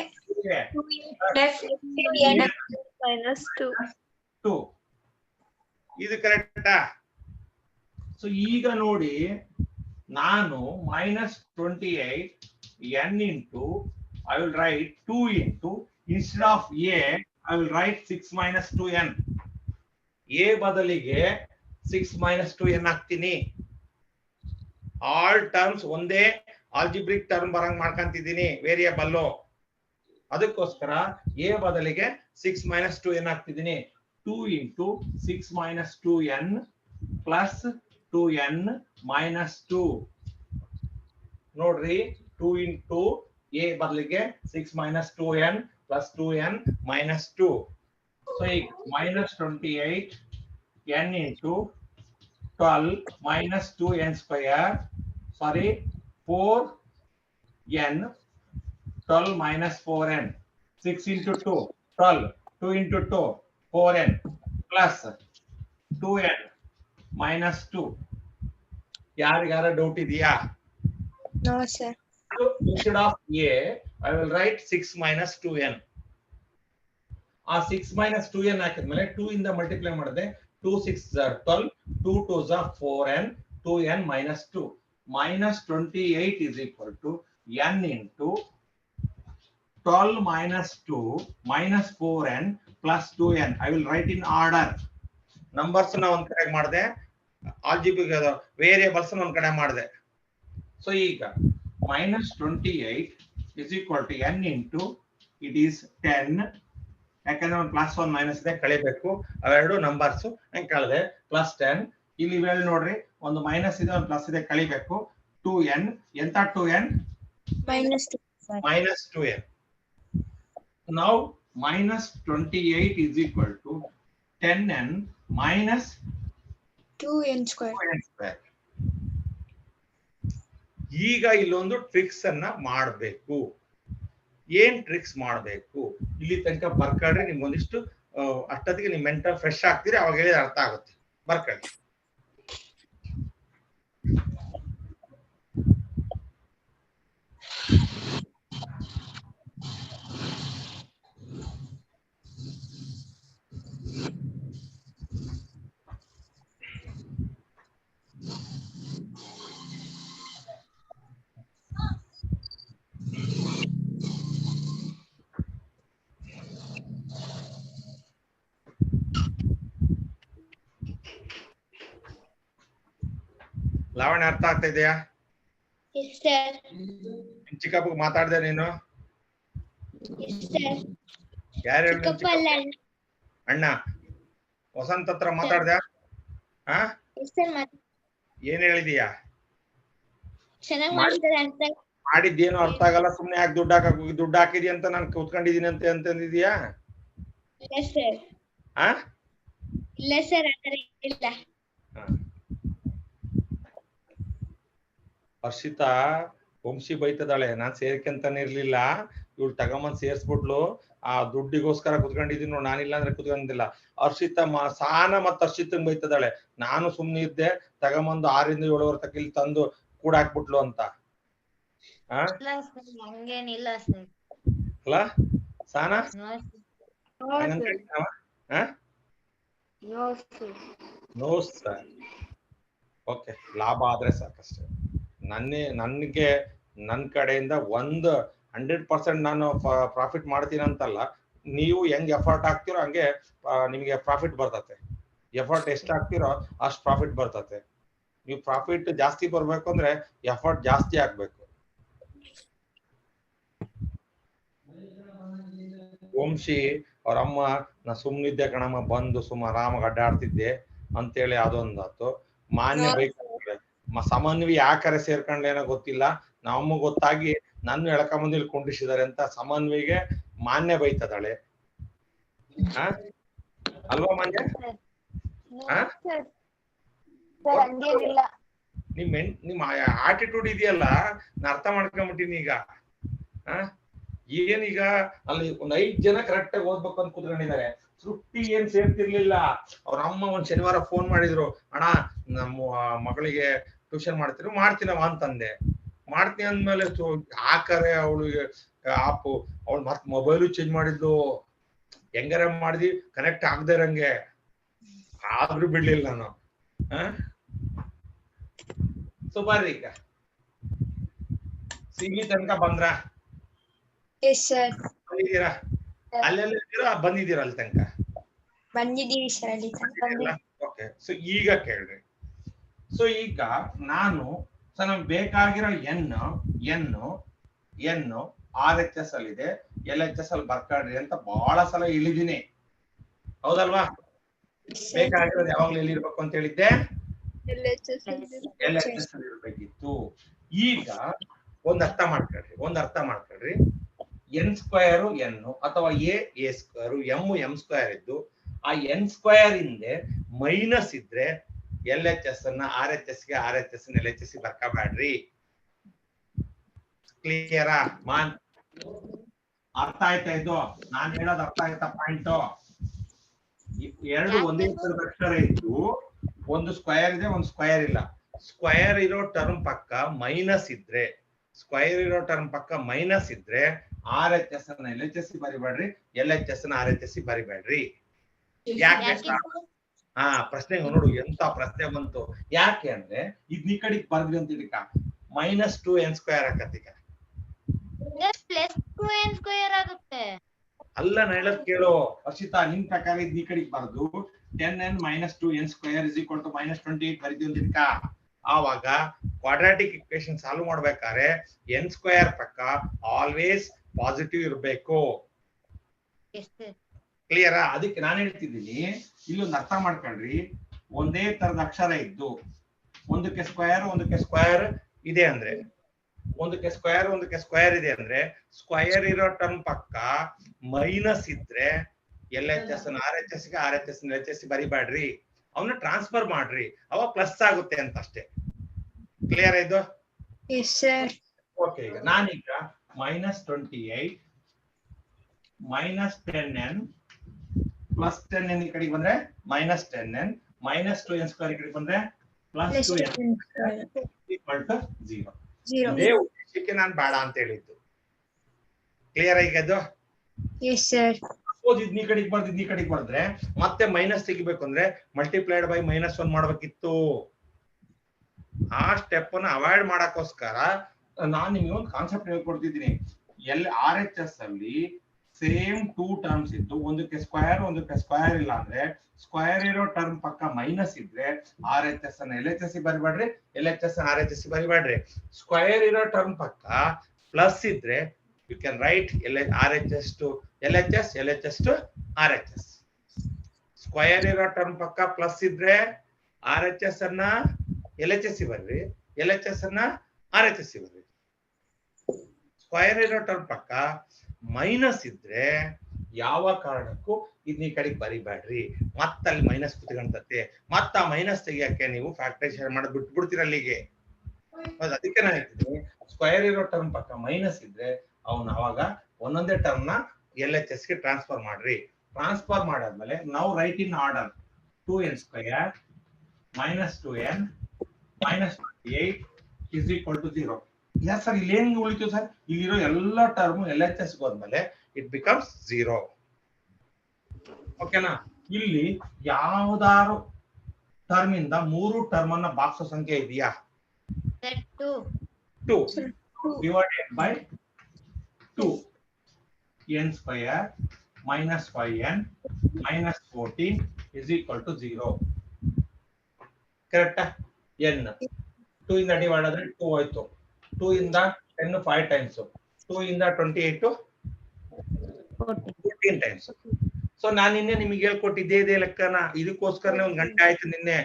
-2 ಇದು ಕರೆಕ್ಟಾ? ಸೊ ಈಗ ನೋಡಿ, ನಾನು -28 n into I will write 2 into, instead of A I will write 6 minus 2n. A ಬದಲಿಗೆ 6 minus 2n ಹಾಕ್ತೀನಿ. ಆಲ್ ಟರ್ಮ್ಸ್ ಒಂದೇ ಆಲ್ಜಿಬ್ರಿಕ್ ಟರ್ಮ್ ಬರಂಗ್ ಮಾಡ್ಕೊಂತಿದ್ದೀನಿ ವೇರಿಯಬಲ್. ಅದಕ್ಕೋಸ್ಕರ A ಬದಲಿಗೆ 6 minus 2n ಹಾಕ್ತಿದ್ದೀನಿ. 2 into 6 minus 2n plus 2n minus 2. ನೋಡ್ರಿ, 2 into A ಬದಲಿಗೆ 6 minus 2n plus 2n minus 2. So -28 n into 12 minus 2n square, sorry 4n, 12 minus 4n, 6 into 2 12, 2 into 2 4n plus 2n minus 2. ಯಾರಿಗಾರ doubt ಇದೆಯಾ? No sir. Instead of A, I will write 6 minus 2n. ಆ 6 minus 2n ಹಾಕಿದ್ಮೇಲೆ 2 ಇಂದ multiply ಮಾಡಿದೆ. 2 6 are 12, 2 2s are 4n, 2n minus 2. -28 is equal to n into 12 minus 2 minus 4n plus 2n. I will write in order. Numbers na ಒಂದ್ ಕಡೆ ಮಾಡಿದೆ, algebraic variables ಒಂದ್ ಕಡೆ ಮಾಡಿದೆ. ಸೊ ಈಗ -28 is equal to n into, it is 10. ಯಾಕಂದ್ರೆ ಒಂದು +1 minus ಇದೆ, ಕಳಿಬೇಕು. ಅವೆರಡು ನಂಬರ್ಸ್ ಹೆಂಗ್ ಕಳೆದೆ, +10. ಇಲ್ಲಿ ಇವೆರಡು ನೋಡ್ರಿ, ಒಂದು ಮೈನಸ್ ಇದೆ, ಒಂದು ಪ್ಲಸ್ ಇದೆ, ಕಳಿಬೇಕು. 2n, ಎಂತ 2n? -2n. Now -28 is equal to 10n minus 2n square. ಈಗ ಇಲ್ಲೊಂದು ಟ್ರಿಕ್ಸ್ ಅನ್ನ ಮಾಡಬೇಕು. ಏನ್ ಟ್ರಿಕ್ಸ್ ಮಾಡಬೇಕು? ಇಲ್ಲಿ ತನಕ ಬರ್ಕೊಂಡ್ರೆ ನಿಮ್ಗೊಂದಿಷ್ಟು ಅಷ್ಟೊತ್ತಿಗೆ ನಿಮ್ ಮೆಂಟಲ್ ಫ್ರೆಶ್ ಆಗ್ತೀರಿ, ಅವಾಗ ಹೇಳಿದ್ರೆ ಅರ್ಥ ಆಗುತ್ತೆ. ಬರ್ಕೊಳ್ಳಿ. ಲಾವಣ್ಯ, ಅರ್ಥ ಆಗ್ತಾ ಇದೆಯಾ? ಚಿಕ್ಕಪ್ಪ ಮಾತಾಡ್ದೆ ನೀನು? ಯಾರು ಅಣ್ಣ ವಸಂತ ಹತ್ರ ಮಾತಾಡ್ದ ಹಾ ಏನ್ ಹೇಳಿದೀಯಾ? ಚೆನ್ನಾಗಿ ಮಾಡ್ತಾರೆ ಅಂತ ಮಾಡಿದ್ದೇನು ಅರ್ಥ ಆಗಲ್ಲ, ಸುಮ್ನೆ ಯಾಕೆ ದುಡ್ಡು ಹಾಕಿದಿ ಅಂತ ನಾನು ಕೂತ್ಕೊಂಡಿದೀನಿ ಅಂತಂದಿದ್ಯಾ? ಇಲ್ಲ ಸರ್, ಆ ಇಲ್ಲ ಸರ್, ಆತರ ಇಲ್ಲ. ಹರ್ಷಿತಾ ವಂಶಿ ಬೈತದಾಳೆ, ನಾನ್ ಸೇರ್ಕಂತಾನೆ ಇರ್ಲಿಲ್ಲ, ಇವಳು ತಗೊಂಬಂದ್ ಸೇರ್ಸ್ಬಿಟ್ಲು, ಆ ದುಡ್ಡಿಗೋಸ್ಕರ ಕುತ್ಕೊಂಡಿದೀನಿ ನೋಡ್, ನಾನಿಲ್ಲ ಅಂದ್ರೆ ಕುತ್ಕೊಂಡಿಲ್ಲ. ಹರ್ಷಿತಾ ಸಾನ ಮತ್ ಹರ್ಷಿತಂಗ್ ಬೈತದಾಳೆ, ನಾನು ಸುಮ್ನೆ ಇದ್ದೆ, ತಗೊಂಬಂದು 6 ಇಂದ 7 ತಕ್ಕ ಇಲ್ಲಿ ತಂದು ಕೂಡಾಕ್ಬಿಟ್ಲು ಅಂತ. ಹಂಗೇನಿಲ್ಲ ಸರ್. ಅಲ್ಲ ಸಾನ ನೋ ಸರ್. ಓಕೆ, ಲಾಭ ಆದ್ರೆ ಸಾಕಷ್ಟೇ. ನನ್ಗೆ ನನ್ ಕಡೆಯಿಂದ 100% ನಾನು ಪ್ರಾಫಿಟ್ ಮಾಡ್ತೀನಿ ಅಂತಲ್ಲ, ನೀವು ಹೆಂಗ್ ಎಫರ್ಟ್ ಹಾಕ್ತಿರೋ ಹಂಗೆ ನಿಮ್ಗೆ ಪ್ರಾಫಿಟ್ ಬರ್ತತೆ. ಎಫರ್ಟ್ ಎಷ್ಟು ಹಾಕ್ತಿರೋ ಅಷ್ಟು ಪ್ರಾಫಿಟ್ ಬರ್ತತೆ. ನೀವು ಪ್ರಾಫಿಟ್ ಜಾಸ್ತಿ ಬರ್ಬೇಕು ಅಂದ್ರೆ ಎಫರ್ಟ್ ಜಾಸ್ತಿ ಹಾಕ್ಬೇಕು. ವಂಶಿ ಅವ್ರ ಅಮ್ಮ, ನಾ ಸುಮ್ನಿದ್ದೆ ಕಣಮ್ಮ, ಬಂದು ಆರಾಮಾಗಿ ಅಡ್ಡಾಡ್ತಿದ್ದೆ ಅಂತೇಳಿ ಅದೊಂದಾತು. ಮಾನ್ಯ ಬೈಕ್ ಸಮನ್ವಿ ಯಾಕರೆ ಸೇರ್ಕೊಂಡ್ಲೇನೋ ಗೊತ್ತಿಲ್ಲ, ನಮ್ಮಗ್ ಗೊತ್ತಾಗಿ ನನ್ನ ಎಳ್ಕೊಂಬಂದು ಇಲ್ಲಿ ಕುಂಡಿಸಿದಾರೆ ಅಂತ ಸಮನ್ವಿಗೆ ಮಾನ್ಯ ಬೈತದಾಳೆ. ಅಲ್ವಾ ಮಾನ್ಯ? ನಿಮ್ ಆಟಿಟ್ಯೂಡ್ ಇದೆಯಲ್ಲ, ನಾ ಅರ್ಥ ಮಾಡ್ಕೊಂಬಿಟ್ಟಿನಿ ಈಗ. ಏನೀಗ ಅಲ್ಲಿ 5 ಜನ ಕರೆಕ್ಟ್ ಆಗಿ ಓದ್ಬೇಕು ಅಂತ ಕೂತ್ಕೊಂಡಿದ್ದಾರೆ. ಸೃಷ್ಟಿ ಏನ್ ಸೇರ್ತಿರ್ಲಿಲ್ಲ. ಅವ್ರ ಅಮ್ಮ ಒಂದ್ ಶನಿವಾರ ಫೋನ್ ಮಾಡಿದ್ರು, ಅಣ್ಣ ನಮ್ಮ ಮಗಳಿಗೆ ಟ್ಯೂಷನ್ ಮಾಡ್ತೀನವ ಅಂತಂದೆ. ಮಾಡ್ತೀನಿ ಅಂದ್ಮೇಲೆ ಹಾಕರೆ ಅವಳಿಗೆ ಅವಳು ಮತ್ ಮೊಬೈಲು ಚೇಂಜ್ ಮಾಡಿದ್ಲು. ಹೆಂಗಾರ ಮಾಡಿದ್ವಿ ಕನೆಕ್ಟ್ ಆಗದೆ ಇರಂಗೆ, ಆದ್ರೂ ಬಿಡ್ಲಿಲ್ಲ ನಾನು. ಸೊ ಬರ್ರಿ ಈಗ ಸಿಗ್ಲಿ ತನಕ ಬಂದ್ರ? ಬಂದಿದ್ದೀರಾ? ಅಲ್ಲೆಲ್ಲ ಇದ್ದೀರಾ? ಬಂದಿದ್ದೀರಾ ಅಲ್ಲಿ ತನಕ? ಬಂದಿದ್ದೀವಿ ಸರ್, ಅಲ್ಲಿ ತನಕ. ಓಕೆ, ಸೊ ಈಗ ಕೇಳ್ರಿ. ಸೊ ಈಗ ನಾನು ನಮ್ಗೆ ಬೇಕಾಗಿರೋ ಎನ್ RHS ಅಲ್ಲಿ ಇದೆ, LHS ಅಲ್ಲಿ ಬರ್ಕಾಡ್ರಿ ಅಂತ ಬಹಳ ಸಲ ಹೇಳಿದೀನಿ, ಹೌದಲ್ವಾ? ಬೇಕಾಗಿರೋದು ಯಾವಾಗ್ಲೂ ಎಲ್ಲಿರ್ಬೇಕು ಅಂತ ಹೇಳಿದ್ದೆ? LHS ಅಲ್ಲಿ ಇರ್ಬೇಕಿತ್ತು. ಈಗ ಒಂದ್ ಅರ್ಥ ಮಾಡ್ಕೊಳ್ರಿ, n ಸ್ಕ್ವೇರ್ n ಅಥವಾ a ಸ್ಕ್ವೇರ್ m ಸ್ಕ್ವೇರ್ ಇದ್ದು, ಆ n ಸ್ಕ್ವೇರ್ ಹಿಂದೆ ಮೈನಸ್ ಇದ್ರೆ LHS ಅನ್ನ RHS ಗೆ, RHS ನ LHS ಗೆ ಬರ್ಕಬೇಡ್ರಿ. ಕ್ಲಿಯರಾ? ಅರ್ಥ ಆಯ್ತಾ ಇದು? ನಾನ್ ಹೇಳೋದು ಅರ್ಥ ಆಯ್ತಾ ಪಾಯಿಂಟ್? ಎರಡು ಒಂದೇ ತರದ ಅಕ್ಷರ ಇದ್ದು, ಒಂದು ಸ್ಕ್ವೇರ್ ಇದೆ, ಒಂದು ಸ್ಕ್ವೇರ್ ಇಲ್ಲ. ಸ್ಕ್ವೇರ್ ಇರೋ ಟರ್ಮ್ ಪಕ್ಕ ಮೈನಸ್ ಇದ್ರೆ, RHS ಅನ್ನ LHS ಬರಿಬೇಡ್ರಿ, LHS ನ RHS ಬರಿಬೇಡ್ರಿ. ಯಾಕೆ? ಪ್ರಶ್ನೆ ನೋಡು, ಎಂತ ಪ್ರಶ್ನೆ ಬಂತು. ಯಾಕೆ ಅಂದ್ರೆ ಇದ್ ಈ ಕಡೆಗೆ ಬರ್ದ್ರಿ ಅಂತ ಇದಕ್ಕ -2n ಸ್ಕ್ವೇರ್ ಆಗತ್ತೀಗ. +2n² ಆಗುತ್ತೆ. ಅಲ್ಲ, ನಾ ಹೇಳೋದ್ ಕೇಳು ಹರ್ಷಿತಾ, ನಿಮ್ ಪ್ರಕಾರ ಇದ್ ಈ ಕಡೆಗೆ ಬರ್ದು 10n - 2n² = -28 ಬರಿತೀವಿ ಅಂತ ಇದಕ್ಕ. ಆವಾಗ ಕ್ವಾಡ್ರಾಟಿಕ್ ಇಕ್ವೇಶನ್ ಸಾಲ್ವ್ ಮಾಡ್ಬೇಕಾದ್ರೆ n ಸ್ಕ್ವೇರ್ ಪಕ್ಕ ಆಲ್ವೇಸ್ ಪಾಸಿಟಿವ್ ಇರ್ಬೇಕು. ಕ್ಲಿಯರಾ? ಅದಕ್ಕೆ ನಾನು ಹೇಳ್ತಿದ್ದೀನಿ, ಇಲ್ಲೊಂದು ಅರ್ಥ ಮಾಡ್ಕೊಳ್ರಿ. ಒಂದೇ ತರದ ಅಕ್ಷರ ಇದ್ದು, ಒಂದಕ್ಕೆ ಸ್ಕ್ವೇರ್ ಇದೆ ಅಂದ್ರೆ, ಸ್ಕ್ವೇರ್ ಇರೋ ಟರ್ಮ್ ಪಕ್ಕ ಮೈನಸ್ ಇದ್ರೆ LHS ನ RHS ಗೆ, RHS ನ LHS ಬರಿಬೇಡ್ರಿ, ಅವನ್ನ ಟ್ರಾನ್ಸ್ಫರ್ ಮಾಡ್ರಿ, ಅವಾಗ ಪ್ಲಸ್ ಆಗುತ್ತೆ ಅಂತ ಅಷ್ಟೇ. ಕ್ಲಿಯರ್ ಇದು? ಓಕೆ, ಈಗ ನಾನೀಗ -28 -10n +10n ಈ ಕಡೆಗೆ ಬಂದ್ರೆ -10n -2n² ಈ ಕಡೆಗೆ ಬಂದ್ರೆ +2n = 0. ಇದೇ ಉದ್ದೇಶಕ್ಕೆ ನಾನು ಬೇಡ ಅಂತ ಹೇಳಿದ್ದು. ಕ್ಲಿಯರ್ ಈಗ ಅದು? ಸಪೋಸ್ ಇದ್ ಈ ಕಡೆಗೆ ಬರ್ದ್ರೆ ಮತ್ತೆ ಮೈನಸ್ ತೆಗಿಬೇಕು ಅಂದ್ರೆ ಮಲ್ಟಿಪ್ಲೈಡ್ ಬೈ -1 ಮಾಡ್ಬೇಕಿತ್ತು. ಆ ಸ್ಟೆಪ್ ಅನ್ನ ಅವಾಯ್ಡ್ ಮಾಡಕ್ಕೋಸ್ಕರ ನಾನು ನಿಮ್ಗೆ ಒಂದು ಕಾನ್ಸೆಪ್ಟ್ ಹೇಳ್ಕೊಡ್ತಿದ್ದೀನಿ. RHS ಅಲ್ಲಿ ಸೇಮ್ 2 ಟರ್ಮ್ಸ್ ಇದ್ದು, ಒಂದಕ್ಕೆ ಸ್ಕ್ವೇರ್ ಇಲ್ಲ ಅಂದ್ರೆ, ಸ್ಕ್ವೇರ್ ಇರೋ ಟರ್ಮ್ ಪಕ್ಕ ಮೈನಸ್ ಇದ್ರೆ RHS ಅನ್ನ LHS ಬರಿಬೇಡ್ರಿ, LHS ಅನ್ನ RHS ಬರಿಬೇಡ್ರಿ. ಸ್ಕ್ವೇರ್ ಇರೋ ಟರ್ಮ್ ಪಕ್ಕ ಪ್ಲಸ್ ಇದ್ರೆ you can write RHS to LHS, LHS to RHS. Square ಇರೋ ಟರ್ಮ್ ಪಕ್ಕ ಪ್ಲಸ್ ಇದ್ರೆ RHS ಅನ್ನ LHS ಬರ್ರಿ, LHS ಅನ್ನ RHS ಬರ್ರಿ. ಸ್ಕ್ವಯರ್ ಇರೋ ಟರ್ಮ್ ಪಕ್ಕ ಮೈನಸ್ ಇದ್ರೆ ಯಾವ ಕಾರಣಕ್ಕೂ ಇದನ್ನ ಈ ಕಡೆಗೆ ಬರಿಬೇಡ್ರಿ, ಮತ್ತ ಅಲ್ಲಿ ಮೈನಸ್ ಕುತ್ಕೊಂಡತೆ. ಮತ್ತ ಆ ಮೈನಸ್ ತೆಗಿಯಕ್ಕೆ ನೀವು ಫ್ಯಾಕ್ಟರೈಸೇಷನ್ ಮಾಡಿ ಬಿಟ್ಬಿಡ್ತೀರ ಅಲ್ಲಿಗೆ. ಅದಕ್ಕೆ ನಾನು ಹೇಳ್ತೀನಿ ಸ್ಕ್ವಯರ್ ಇರೋ ಟರ್ಮ್ ಪಕ್ಕ ಮೈನಸ್ ಇದ್ರೆ ಅವನ್ನ ಅವಾಗ ಒಂದೊಂದೇ ಟರ್ಮ್ ನ LHS ಗೆ ಟ್ರಾನ್ಸ್ಫರ್ ಮಾಡ್ರಿ. ಟ್ರಾನ್ಸ್ಫರ್ ಮಾಡಾದ್ಮೇಲೆ ನಾವು right in order 2n square minus 2n minus 28 is equal to 0. Yeah sir ಇಲ್ಲಿ ಏನ್ ಉಳಿತು ಸರ್? ಇಲ್ಲಿರೋ ಎಲ್ಲ ಟರ್ಮ್ LHS ಹೋದ್ಮೇಲೆ ಇಟ್ ಬಿಕಮ್ಸ್ 0. ಓಕೆನಾ? ಇಲ್ಲಿ ಯಾವ್ದಾರು ಟರ್ಮ್ ಇಂದ 3 ಟರ್ಮ್ ಅನ್ನ ಬಾಕ್ಸೋ ಸಂಖ್ಯೆ ಇದೆಯಾ? 2 divided by 2 n square minus 5n minus 14 is equal to 0. ಕರೆಕ್ಟಾ? n 2 ಇಂದ ಡಿವೈಡ್ ಆದ್ರೆ 2 ಹೋಯ್ತು. 2 ಇಂದ 10 5 ಟೈಮ್ಸ್, 2 ಇಂದ 28 14 ಟೈಮ್ಸ್. ಸೊ ನಾನು ನಿನ್ನೆ ನಿಮಗೆ ಹೇಳ್ಕೊಟ್ಟಿದ್ದೆ ಇದೇ ಲೆಕ್ಕನ. ಇದಕ್ಕೋಸ್ಕರನೇ 1 ಗಂಟೆ ಆಯ್ತು ನಿನ್ನೆ.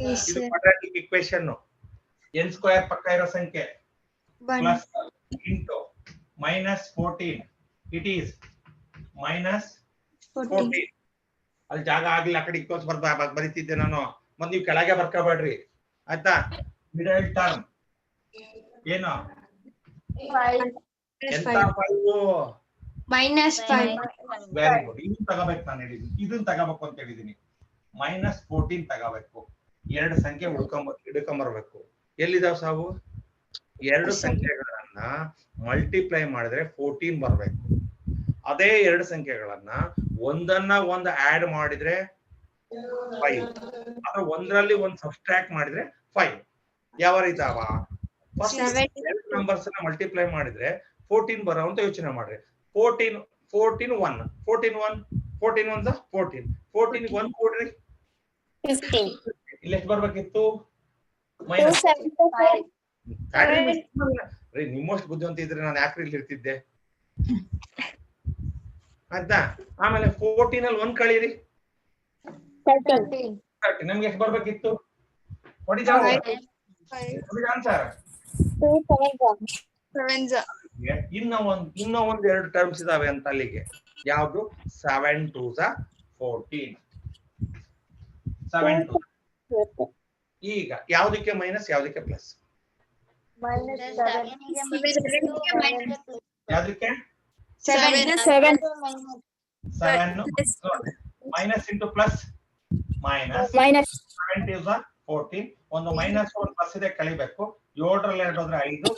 ಇದು ಕ್ವಾಡ್ರಾಟಿಕ್ ಈಕ್ವೇಷನ್. n ಸ್ಕ್ವೇರ್ ಪಕ್ಕ ಇರೋ ಸಂಖ್ಯೆ plus into minus 14 it is minus 14. ಅಲ್ಲಿ ಜಾಗ ಆಗ್ಲಿ ಆ ಕಡೆ ಇಕ್ಕೋಸ್ ಬರೀತಿದ್ದೆ ನಾನು. ಮತ್ತೆ ನೀವು ಕೆಳಗೆ ಬರ್ಕೋಬೇಡ್ರಿ ಆಯ್ತಾ? ಮಿಡಲ್ ಟರ್ಮ್ ಏನು? ಎಂತ 5 -5. Very good. ಇದನ್ನ ತಗೋಬೇಕು ನಾನು ಹೇಳಿದ್ದೀನಿ, ಇದನ್ನ ತಗೋಬೇಕು ಅಂತ ಹೇಳಿದೀನಿ. ಮೈನಸ್ 14 ತಗೋಬೇಕು. 2 ಸಂಖ್ಯೆ ಹಿಡ್ಕೊಂಬರ್ಬೇಕು. ಎಲ್ಲಿದಾವ್ ಸಾವು? 2 ಸಂಖ್ಯೆಗಳನ್ನ ಮಲ್ಟಿಪ್ಲೈ ಮಾಡಿದ್ರೆ 14 ಬರ್ಬೇಕು. ಅದೇ 2 ಸಂಖ್ಯೆಗಳನ್ನ ಒಂದನ್ನ ಒಂದು ಆಡ್ ಮಾಡಿದ್ರೆ 5, ಅಥವಾ ಒಂದರಲ್ಲಿ ಒಂದು ಸಬ್ಸ್ಟ್ರಾಕ್ಟ್ ಮಾಡಿದ್ರೆ 5. ಯಾವ ಇದಾವ? ನಂಬರ್ಸ್ ನ ಮಲ್ಟಿಪ್ಲೈ ಮಾಡಿದ್ರೆ 14 ಬರೋ ಅಂತ ಯೋಚನೆ ಮಾಡ್ರಿ. 14 1 14 1 14 14 1 ಕೊಡ್ರಿ, 15. ಇಲ್ಲಿ ಎಷ್ಟು ಬರ್ಬೇಕಿತ್ತು? 275. ನಿಮ್ಮಷ್ಟು ಬುದ್ಧಿವಂತ ಇದ್ರೆ ನಾನು ಯಾಕ್ರಿ ಇಲ್ಲಿ ಇರ್ತಿದ್ದೆ ಆಯ್ತಾ? ಆಮೇಲೆ 14 ಅಲ್ಲಿ 1 ಕಳೀರಿ, 13. ನಮ್ಗೆ ಎಷ್ಟು ಬರ್ಬೇಕಿತ್ತು? ಆನ್ಸರ್ 2 ಇನ್ನ ಒಂದ್ 2 ಟರ್ಮ್ಸ್ ಇದಾವೆ ಅಂತ ಅಲ್ಲಿಗೆ. ಯಾವ್ದು? 7 2s 14. 7 2. ಈಗ ಯಾವ್ದಕ್ಕೆ ಮೈನಸ್, ಯಾವ್ದಕ್ಕೆ ಪ್ಲಸ್? ಯಾವ್ದಕ್ಕೆ? 7 minus into plus minus. 7 2s 14. ಒಂದು ಮೈನಸ್ ಒಂದು ಪ್ಲಸ್ ಇದೆ, ಕಳಿಬೇಕು. 7ರಲ್ಲಿ 2 ಹೋದ್ರೆ 5,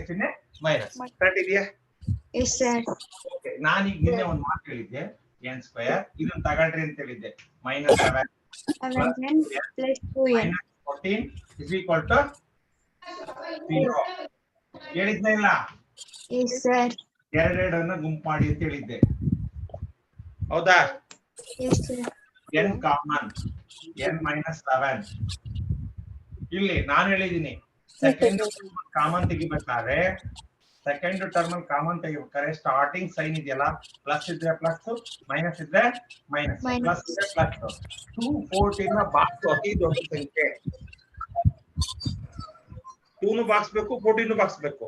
ಚಿಹ್ನೆ ಮೈನಸ್. ಕರೆಕ್ಟ್ ಇದೆಯಾ? ಓಕೆ. ನಾನೀಗ ನಿನ್ನೆ ಒಂದು ಮಾತು ಹೇಳಿದ್ದೆ, n ಸ್ಕ್ವೇರ್ ಇದನ್ನ ತಗೊಳ್ರಿ ಅಂತ ಹೇಳಿದ್ದೆ. Minus 7 plus 2n minus 14 is equal to 0. ಹೇಳಿದ್ನ ಇಲ್ಲ? yes sir. ಎರಡೆರಡನ್ನ ಗುಂಪು ಮಾಡಿ ಅಂತ ಹೇಳಿದ್ದೆ, ಹೌದಾ? yes sir. n common, n minus 7. ಇಲ್ಲಿ ನಾನು ಹೇಳಿದೀನಿ ಸೆಕೆಂಡ್ ಕಾಮನ್ ತೆಗಿಬೇಕಾದ್ರೆ, ಸೆಕೆಂಡ್ ಟರ್ಮ್ ಅಲ್ಲಿ ಕಾಮನ್ ತೆಗಿಬೇಕಾದ್ರೆ ಸ್ಟಾರ್ಟಿಂಗ್ ಸೈನ್ ಇದೆಯಲ್ಲ, ಪ್ಲಸ್ ಇದ್ರೆ ಪ್ಲಸ್, ಮೈನಸ್ ಇದ್ರೆ ಮೈನಸ್, ಪ್ಲಸ್ ಇದ್ರೆ ಪ್ಲಸ್. 214 ನ ಬಾಕ್ಸ್ ಅತಿ ದೊಡ್ಡ ಸಂಖ್ಯೆ. 2 ಬಾಕ್ಸ್ಬೇಕು, 14 ಬಾಕ್ಸ್ಬೇಕು.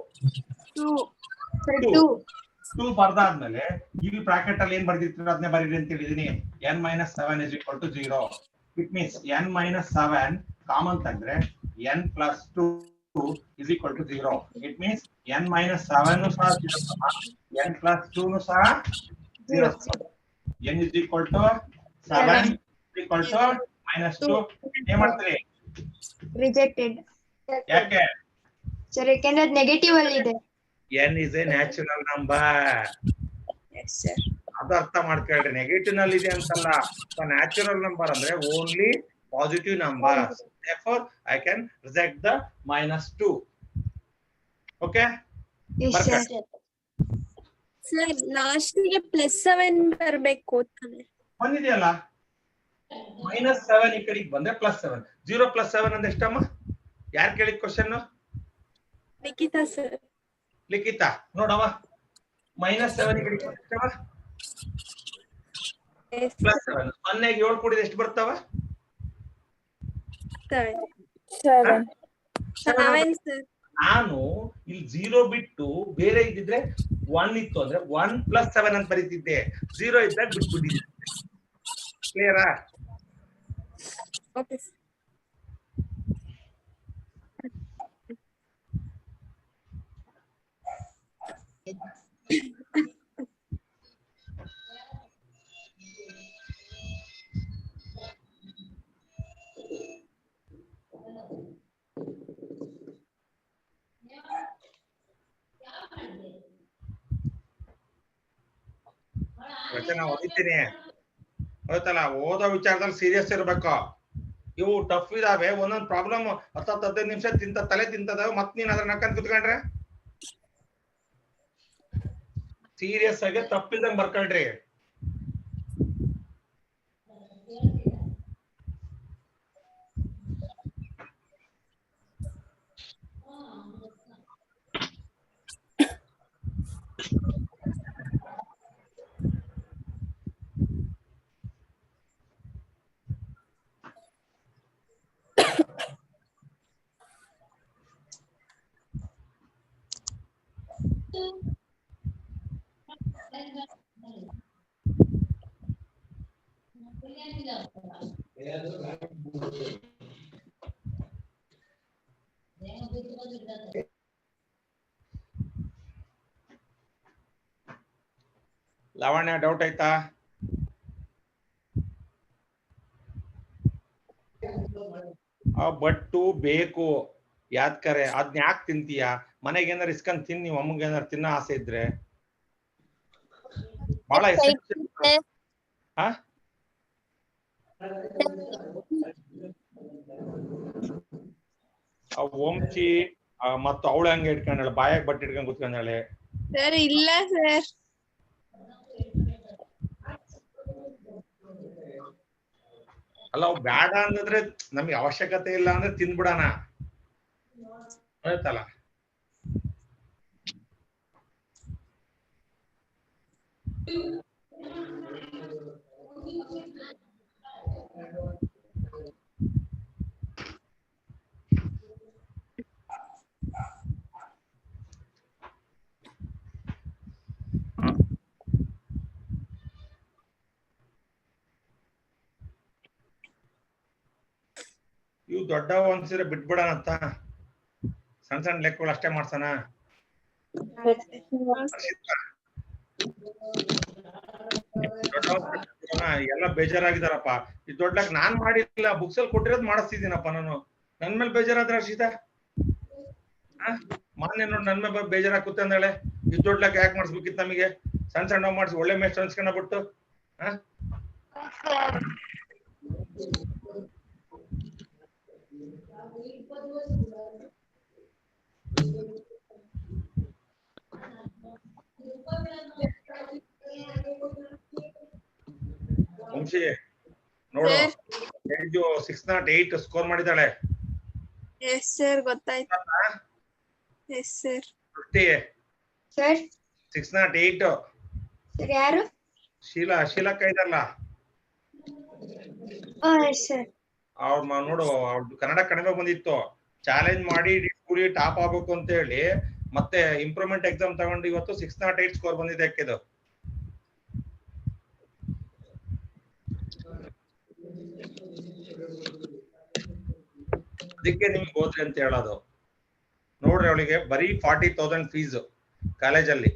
2 ಬರ್ದಾದ್ಮೇಲೆ ಇಲ್ಲಿ ಬ್ರಾಕೆಟ್ ಅಲ್ಲಿ ಏನ್ ಬರ್ದಿರ್ತೀರ ಅದನ್ನೇ ಬರೀರಿ ಅಂತ ಹೇಳಿದೀನಿ. n minus 7 is equal to 0. It means n minus 7 common ತೆಗೆದ್ರೆ n plus 2 is equal to 0. It means n minus 7 ಸಹ 0, n plus 2 ಸಹ 0. n is equal to 7 is equal to minus 2. ಏನ್ ಮಾಡ್ತೀರಿ? Rejected. ಯಾಕೆ? ಸರ್ ಯಾಕೆಂದ್ರೆ ಅದು negative ಅಲ್ಲಿ ಇದೆ. n is a natural number. yes sir. ಅದು ಅರ್ಥ ಮಾಡ್ಕೊಳ್ರಿ. ನೆಗೆಟಿವ್ ನಲ್ಲಿ ಇದೆ ಅಂತಲ್ಲ, ನ್ಯಾಚುರಲ್ ನಂಬರ್ ಅಂದ್ರೆ only positive number. therefore I can reject the -2. okay? yes sir. Sir last ಗೆ +7 ಬರಬೇಕು ತಾನೆ? ಬಂದಿದೆಯಲ್ಲ, -7 ಈ ಕಡೆಗೆ ಬಂದ್ರೆ +7. 0 + 7 ಅಂದ್ರೆ ಎಷ್ಟಮ್ಮ? ಯಾರು ಕೇಳಿದ ಕ್ವಶನ್? ಲಿಖಿತ ಸರ್. ಲಿಖಿತ ನೋಡವ. -7 ಈ ಕಡೆಗೆ ಎಷ್ಟಮ್ಮ? ಪ್ಲಸ್ 7 0ಗೆ 7 ಕೂಡಿದ್ರೆ ಎಷ್ಟು ಬರ್ತಾವ? 7 ಸರ್. ನಾನು ಇಲ್ಲಿ 0 ಬಿಟ್ಟು ಬೇರೆ ಇದ್ದಿದ್ರೆ 1 ಇತ್ತು ಅಂದ್ರೆ 1 + 7 ಅಂತ ಬರೀತಿದ್ದೆ. 0 ಇದ್ದಾಗ ಬಿಟ್ಬಿಟ್ಟಿದ್ದೆ. ಕ್ಲಿಯರಾ? ಓಕೆ ವಚನ ಓದಿತೀನಿ. ಗೊತ್ತಲ್ಲ, ಓದೋ ವಿಚಾರದಲ್ಲಿ ಸೀರಿಯಸ್ ಇರ್ಬೇಕು. ಇವು ಟಫ್ ಇದಾವೆ, ಒಂದೊಂದು ಪ್ರಾಬ್ಲಮ್ 10-15 ನಿಮಿಷ ತಲೆ ತಿಂತದ. ಮತ್ ನೀನ್ ಅದ್ರ ನಕ್ಕಂತ ಕುತ್ಕೊಂಡ್ರೆ ಸೀರಿಯಸ್ ಆಗಿ ತಪ್ಪಿದಂಗ್ ಬರ್ಕೊಳ್ರಿ. ಲಾವಣ್ಯ, ಡೌಟ್ ಆಯ್ತಾ? ಬಟ್ಟು ಬೇಕು ಯಾದ್ಕರೆ, ಅದ್ನ ಯಾಕೆ ತಿಂತೀಯ? ಮನೆಗೆ ಏನಾರು ಇಸ್ಕೊಂಡ್ ತಿನ್, ನೀವು ಅಮ್ಮಗೆ ಏನಾರು ತಿನ್ನೋ ಆಸೆ ಇದ್ರೆ. ಬಹಳ ವಂಶಿ ಮತ್ತು ಅವಳು ಹಂಗೆ ಇಟ್ಕೊಂಡಾಳೆ, ಬಾಯಾಗ ಬಟ್ಟೆ ಇಟ್ಕೊಂಡ್ ಕುತ್ಕೊಂಡಾಳೆ. ಸರ್ ಇಲ್ಲ ಸರ್. ಅಲ್ಲ, ಅವ್ ಬ್ಯಾಡ ಅಂದ್ರೆ ನಮ್ಗೆ ಅವಶ್ಯಕತೆ ಇಲ್ಲ ಅಂದ್ರೆ ತಿನ್ಬಿಡಣ, ಆಯ್ತಲ್ಲ? ಇವು ದೊಡ್ಡ ಅನ್ಸಿದ್ರೆ ಬಿಟ್ಬಿಡಣ ಅಂತ ಸಣ್ಣ ಸಣ್ಣ ಲೆಕ್ಕಗಳು ಅಷ್ಟೇ ಮಾಡ್ಸಣ. ಎಲ್ಲ ಬೇಜಾರಾಗಿದಾರಪ್ಪ. ಈ ದೊಡ್ಡ ನಾನ್ ಮಾಡಿಲ್ಲ, ಬುಕ್ಸ್ ಅಲ್ಲಿ ಕೊಟ್ಟಿರೋದು ಮಾಡಿಸ್ತಿದ್ದೀನಪ್ಪ ನಾನು. ನನ್ ಮೇಲೆ ಬೇಜಾರಾದ್ರ ಹರ್ಷಿತಾ? ಮಾನ್ಯ ನೋಡಿ ನನ್ ಮೇಲೆ ಬೇಜಾರಾಗಿ ಕೂತ ಅಂದಾಳೆ. ಈ ದೊಡ್ಡ ಯಾಕೆ ಮಾಡಿಸ್ಬೇಕಿತ್ತು ನಮಗೆ? ಸಣ್ಣ ಸಣ್ಣ ಮಾಡಿಸಿ ಒಳ್ಳೆ ಮೇಸ್ಟ್ ಅನ್ಸ್ಕೊಂಡ ಬಿಟ್ಟು. ವಂಶಿ ನೋಡು, 608 ಸ್ಕೋರ್ ಮಾಡಿದಾಳೆ. ಎಸ್ ಸರ್, ಗೊತ್ತಾಯ್ತು. Yes sir. 608. ಸರ್ ಯಾರು? ಶೀಲಕ್ಕ ಇದ್ದಲ್ಲ ಅವ್ರ ನೋಡು, ಅವ್ರದ್ದು ಕನ್ನಡ ಕಡಿಮೆ ಬಂದಿತ್ತು. ಚಾಲೆಂಜ್ ಮಾಡಿ ಸ್ಕೂಲಿ ಟಾಪ್ ಆಗ್ಬೇಕು ಅಂತ ಹೇಳಿ ಮತ್ತೆ ಇಂಪ್ರೂವ್ಮೆಂಟ್ ಎಕ್ಸಾಮ್ ತಗೊಂಡು ಇವತ್ತು 608 ಸ್ಕೋರ್ ಬಂದಿದೆ ಅಕ್ಕಿದು. ಅದಕ್ಕೆ ನಿಮ್ಗೆ ಓದ್ರಿ ಅಂತ ಹೇಳೋದು. ನೋಡ್ರಿ, ಅವಳಿಗೆ ಬರೀ 40,000 ಫೀಸ್ ಕಾಲೇಜಲ್ಲಿ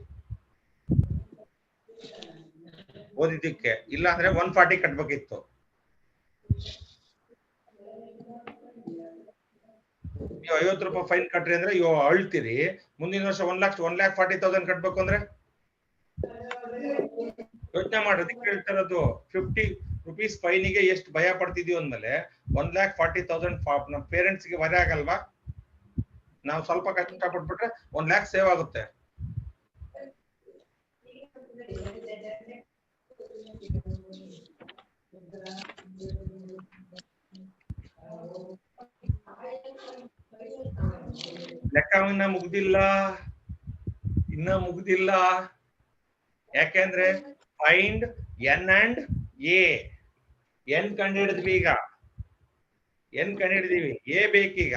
ಓದಿದ್ದಕ್ಕೆ. ಇಲ್ಲ ಅಂದ್ರೆ 140 ಕಟ್ಬೇಕಿತ್ತು. ನೀವು 50 ರೂಪಾಯಿ ಫೈನ್ ಕಟ್ರಿ ಅಂದ್ರೆ ಅಳ್ತೀರಿ. ಮುಂದಿನ ವರ್ಷ 1,40,000 ಕಟ್ಬೇಕು ಅಂದ್ರೆ ಯೋಚನೆ ಮಾಡೋದಕ್ಕೆ ಹೇಳ್ತಿರೋದು. 50 ರೂಪೀಸ್ ಫೈನಿಗೆ ಎಷ್ಟು ಭಯ ಪಡ್ತಿದೀವಿ ಅಂದ್ಮೇಲೆ 1,40,000 ನಮ್ಮ ಪೇರೆಂಟ್ಸ್ ಗೆ ಹೊರೆ ಆಗಲ್ವಾ? ನಾವು ಸ್ವಲ್ಪ ಕಷ್ಟ ಪಟ್ಬಿಟ್ರೆ 1 lakh ಸೇವ್ ಆಗುತ್ತೆ. ಲೆಕ್ಕ ಇನ್ನ ಮುಗ್ದಿಲ್ಲ. ಯಾಕೆಂದ್ರೆ find n and A N ಕಂಡು ಹಿಡಿದ್ವಿ ಈಗ ಎನ್ ಕಂಡು ಹಿಡಿದೀವಿ ಎ ಬೇಕೀಗ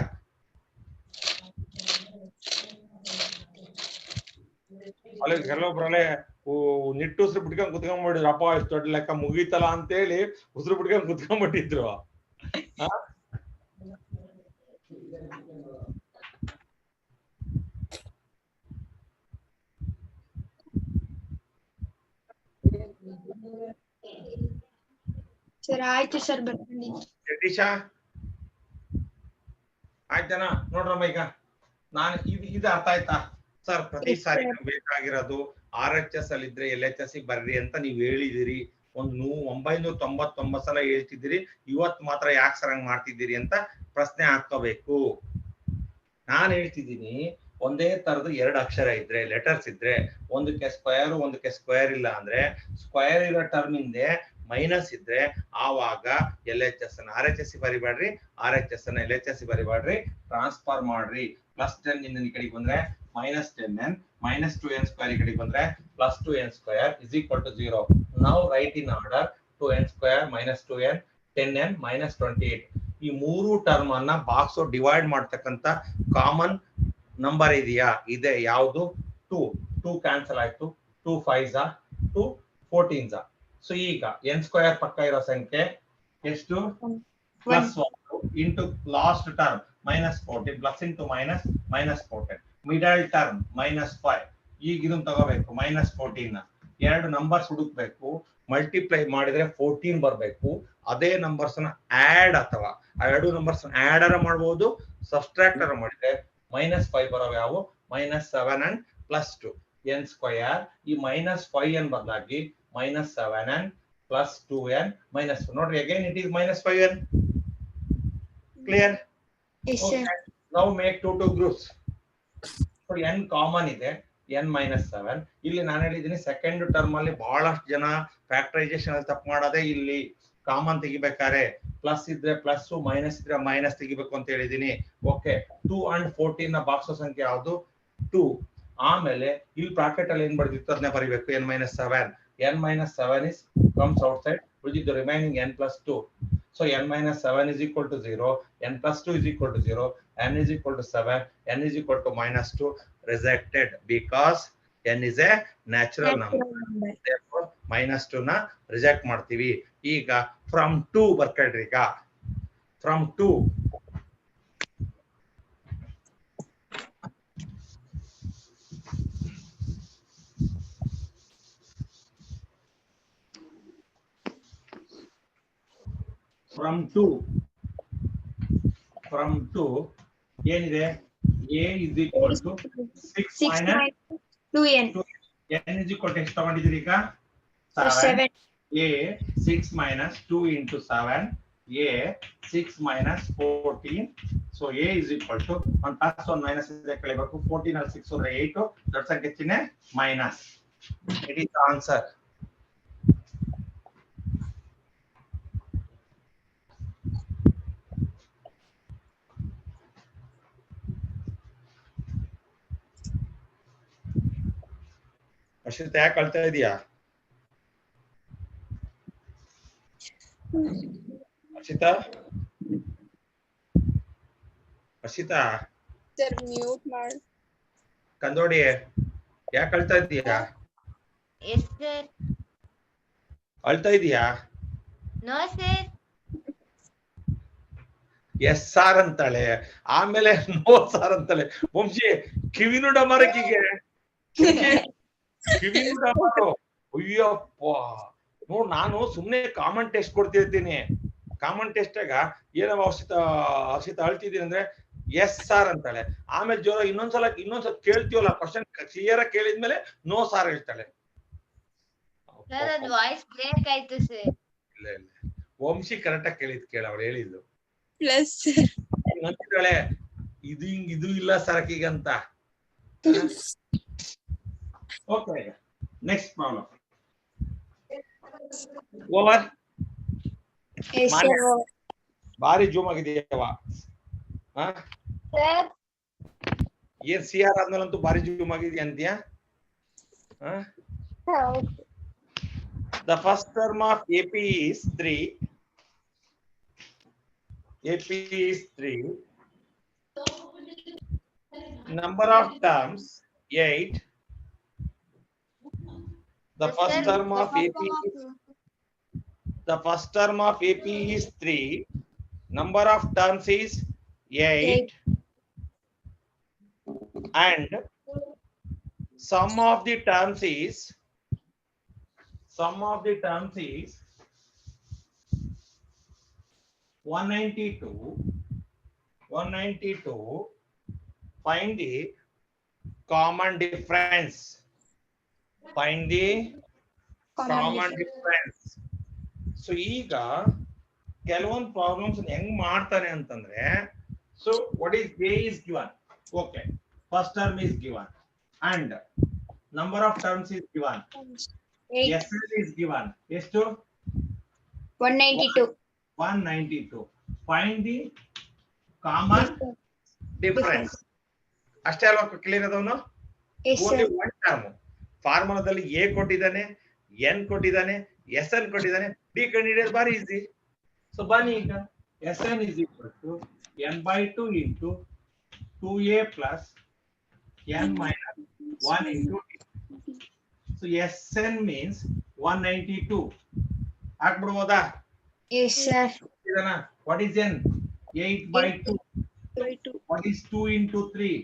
ಅಲ್ಲಿ ಕೆಲವೊಬ್ರಲ್ಲೇ ನಿಟ್ಟುಸ್ರು ಬಿಟ್ಕೊಂಡ್ ಕುತ್ಕೊಂಡ್ಬಿಟ್ಟಿದ್ರು ಅಪ್ಪ ಇಷ್ಟು ದೊಡ್ಡ ಲೆಕ್ಕ ಮುಗೀತಲ್ಲ ಅಂತೇಳಿ ಉಸಿರು ಬಿಟ್ಕೊಂಡ್ ಕುತ್ಕೊಂಡ್ಬಿಟ್ಟಿದ್ರು ಸರ್ ಆಯ್ತು ಸರ್ ಬರ್ಕೊಂಡಿದ್ದೀನಿ. ಜಗದೀಶ ಆಯ್ತನಾ ನೋಡ್ರಮ್ಮ ಈಗ ನಾನು ಇದು ಅರ್ಥ ಆಯ್ತಾ ಸರ್ ಪ್ರತಿ ಸಾರಿ ಬೇಕಾಗಿರೋದು RHS ಅಲ್ಲಿ ಇದ್ರೆ LHS ಬರ್ರಿ ಅಂತ ನೀವ್ ಹೇಳಿದಿರಿ 999 ಸಲ ಹೇಳ್ತಿದ್ದೀರಿ ಇವತ್ ಮಾತ್ರ ಯಾಕೆ ಸರ್ ಹಂಗ್ ಮಾಡ್ತಿದ್ದೀರಿ ಅಂತ ಪ್ರಶ್ನೆ ಹಾಕೋಬೇಕು. ನಾನ್ ಹೇಳ್ತಿದ್ದೀನಿ ಒಂದೇ ತರದ 2 ಅಕ್ಷರ ಇದ್ರೆ ಲೆಟರ್ಸ್ ಇದ್ರೆ ಒಂದಕ್ಕೆ ಸ್ಕ್ವೇರ್ ಒಂದಕ್ಕೆ ಸ್ಕ್ವೇರ್ ಇಲ್ಲ ಅಂದ್ರೆ ಸ್ಕ್ವೇರ್ ಇರೋ ಟರ್ಮ್ ಹಿಂದೆ ಮೈನಸ್ ಇದ್ರೆ ಆವಾಗ LHS ಅನ್ನ RHS ಬರಿಬೇಡ್ರಿ RHS ಅನ್ನ LHS ಬರಿಬೇಡ್ರಿ ಟ್ರಾನ್ಸ್ಫರ್ ಮಾಡ್ರಿ. +10 ಇಂದ ಈ ಕಡೆಗೆ ಬಂದ್ರೆ -10n -2n ಸ್ಕ್ವೇರ್ ಈ ಕಡೆಗೆ ಬಂದ್ರೆ +2n square is equal to 0. Now write in order 2n square -2n 10n -28. ಈ ಮೂರು ಟರ್ಮ್ ಅನ್ನ ಬಾಕ್ಸ್ ಡಿವೈಡ್ ಮಾಡ್ತಕ್ಕಂತ ಕಾಮನ್ ನಂಬರ್ ಇದೆಯಾ? ಇದೆ. ಯಾವುದು? 2 ಕ್ಯಾನ್ಸಲ್ ಆಯ್ತು. 2 5s 2 14s. ಸೊ ಈಗ n ಸ್ಕ್ವೇರ್ ಪಕ್ಕ ಇರೋ ಸಂಖ್ಯೆ ಎಷ್ಟು? +1 into last term -14 plus into minus -14 middle term -5. ಈಗ ಇದನ್ನ ತಗೋಬೇಕು -14 ಎರಡು ನಂಬರ್ಸ್ ಹುಡುಕ್ಬೇಕು ಮಲ್ಟಿಪ್ಲೈ ಮಾಡಿದ್ರೆ 14 ಬರ್ಬೇಕು. ಅದೇ ನಂಬರ್ಸ್ ನ ಆಡ್ ಅಥವಾ ಆ ಎರಡು ನಂಬರ್ಸ್ ಆಡ್ ಮಾಡಬಹುದು ಸಬ್ಸ್ಟ್ರಾಕ್ಟ್ ಮಾಡಿದ್ರೆ -5 ಬರೋವು ಯಾವ? -7 and +2 n ಸ್ಕ್ವೇರ್. ಈ -5n ಬದಲಾಗಿ -7n + 2n -2. ನೋಡ್ರಿ again it is -5n. Clear? Yes, sir. Now make 2 groups. So n common ಇದೆ n -7. ಇಲ್ಲಿ ನಾನು ಹೇಳಿದ್ದೀನಿ ಸೆಕೆಂಡ್ ಟರ್ಮ್ ಅಲ್ಲಿ ಬಹಳಷ್ಟು ಜನ ಫ್ಯಾಕ್ಟರೈಸೇಷನ್ ಅಲ್ಲಿ ತಪ್ಪು ಮಾಡೋದೇ ಇಲ್ಲಿ ಕಾಮನ್ ತೆಗಿಬೇಕಾರೆ ಪ್ಲಸ್ ಇದ್ರೆ ಪ್ಲಸ್ ಮೈನಸ್ ಇದ್ರೆ ಮೈನಸ್ ತೆಗಿಬೇಕು ಅಂತ ಹೇಳಿದೀನಿ. ಓಕೆ 2 and 14 ನ ಬಾಕ್ಸ್ ಸಂಖ್ಯೆ ಯಾವುದು? 2. ಆಮೇಲೆ ಇಲ್ಲಿ ಬ್ರಾಕೆಟ್ ಅಲ್ಲಿ ಏನ್ ಬರ್ದಿತ್ತು ಅದನ್ನ ಬರಿಬೇಕು n -7. n -7 is comes outside which is the remaining n + 2. So n -7 is equal to 0, n + 2 is equal to 0, n is equal to 7, n is equal to -2. Rejected because n is a natural number. Therefore -2 ನ reject ಮಾಡ್ತೀವಿ. ಈಗ from 2 ಬರ್ಕೊಳ್ರಿ. ಈಗ from 2 ಏನಿದೆ? a is equal to 6 minus 2n. n is equal to ಎಷ್ಟು ತಗೊಂಡಿದ್ದೀರಿ ಈಗ? 7. a 6 minus 2 into 7 a 6 minus 14. So a is equal to 1 plus 1 minus ಇದೆ ಕಳಿಬೇಕು. 14 ಅಲ್ಲಿ 6 ಹೋದ್ರೆ 8 ದೊಡ್ಡ ಸಂಖ್ಯೆ ಚಿಹ್ನೆ minus. It is the answer. Ashwitha ಯಾಕೆ ಕಳ್ತಾ ಇದೀಯಾ? ಅಶ್ವಿತಾ ಸರ್ ಮ್ಯೂಟ್ ಮಾಡಿ. ಕಂದೋಡಿ ಯಾಕೆ ಕಳ್ತಾ ಇದೀಯಾ? Yes, sir. ಅಳ್ತಾ ಇದೀಯಾ? No, sir. ಎಸ್ ಸಾರ್ ಅಂತಾಳೆ, ಆಮೇಲೆ ನೋ ಸಾರ್ ಅಂತಾಳೆ. ವಂಶಿ ಕಿವಿನು ಡಮಾರಕಿಗೆ ಕಿವಿನು ಡಮಾರು. ಅಯ್ಯಪ್ಪ ನೋಡ್, ನಾನು ಸುಮ್ನೆ ಕಾಮನ್ ಟೆಸ್ಟ್ ಕೊಡ್ತಿರ್ತೀನಿ. ಕಾಮನ್ ಟೆಸ್ಟ್ ಆಗ ಏನೋ ಹರ್ಷಿತ ಅಳ್ತಿದ್ದೀನಿ ಅಂದ್ರೆ ಎಸ್ ಸಾರ್ ಅಂತಾಳೆ. ಆಮೇಲೆ ಜೋರ ಇನ್ನೊಂದ್ಸಲ ಕೇಳ್ತೀವಲ್ಲ ಕ್ವಶನ್ ಕ್ಲಿಯರ್ ಆಗಿ ಕೇಳಿದ್ಮೇಲೆ ನೋ ಸಾರ್ ಹೇಳ್ತಾಳೆ. Sir, ಅದು ವಾಯ್ಸ್ ಬ್ರೇಕ್ ಆಯ್ತು ಸರ್. ಇಲ್ಲ ವಂಶಿ ಕರೆಕ್ಟ್ ಆಗಿ ಕೇಳ ಅವಳು ಹೇಳಿದ್ದು. ಪ್ಲಸ್ ನಂತಿದ್ದಾಳೆ ಇದು ಇಲ್ಲ ಸರಕಿಗಂತ. Okay next problem. Over. Yes, sir. ಭಾರಿ ಜೂಮ್ ಆಗಿದೆಯವ. ಸರ್ ಏನ್ CR ಆದ್ಮೇಲಂತೂ ಭಾರಿ ಜೂಮ್ ಆಗಿದೆಯಾ ಅಂತೀಯಾ? The first term of AP is 3. AP is 3. Number of terms 8. The first Sir, term of AP is 3. Number of terms is 8. And sum of the terms is 192. 192. Find the common difference. Find the common difference. So ಈಗ ಕೆಲವೊಂದು problems ಹೆಂಗ್ ಮಾಡ್ತಾನೆ ಅಂತಂದ್ರೆ, so what is A is given. Okay, first term is given and number of terms is given. SL is given. ಎಷ್ಟು? 192. 192. Find the common difference. ಅಷ್ಟೇ ಅಲ್ವಾ clear ಅದವನು? Yes, only sir. One term. ಫಾರ್ಮುಲಾದಲ್ಲಿ a ಕೊಟ್ಟಿದ್ದಾನೆ, n ಕೊಟ್ಟಿದ್ದಾನೆ, s N ಕೊಟ್ಟಿದ್ದಾನೆ, d ಕಂಡುಹಿಡಿಯೋದು ಬಾರಿ ಈಸಿ. ಸೊ ಬನ್ನಿ ಈಗ s n is equal to n/2 into 2a plus n minus 1 into d. So s n means 192 ಹಾಕ್ಬಿಡ್ಬೋದಾ? Yes, sir. What is n? 8/2. What is 2 into 3?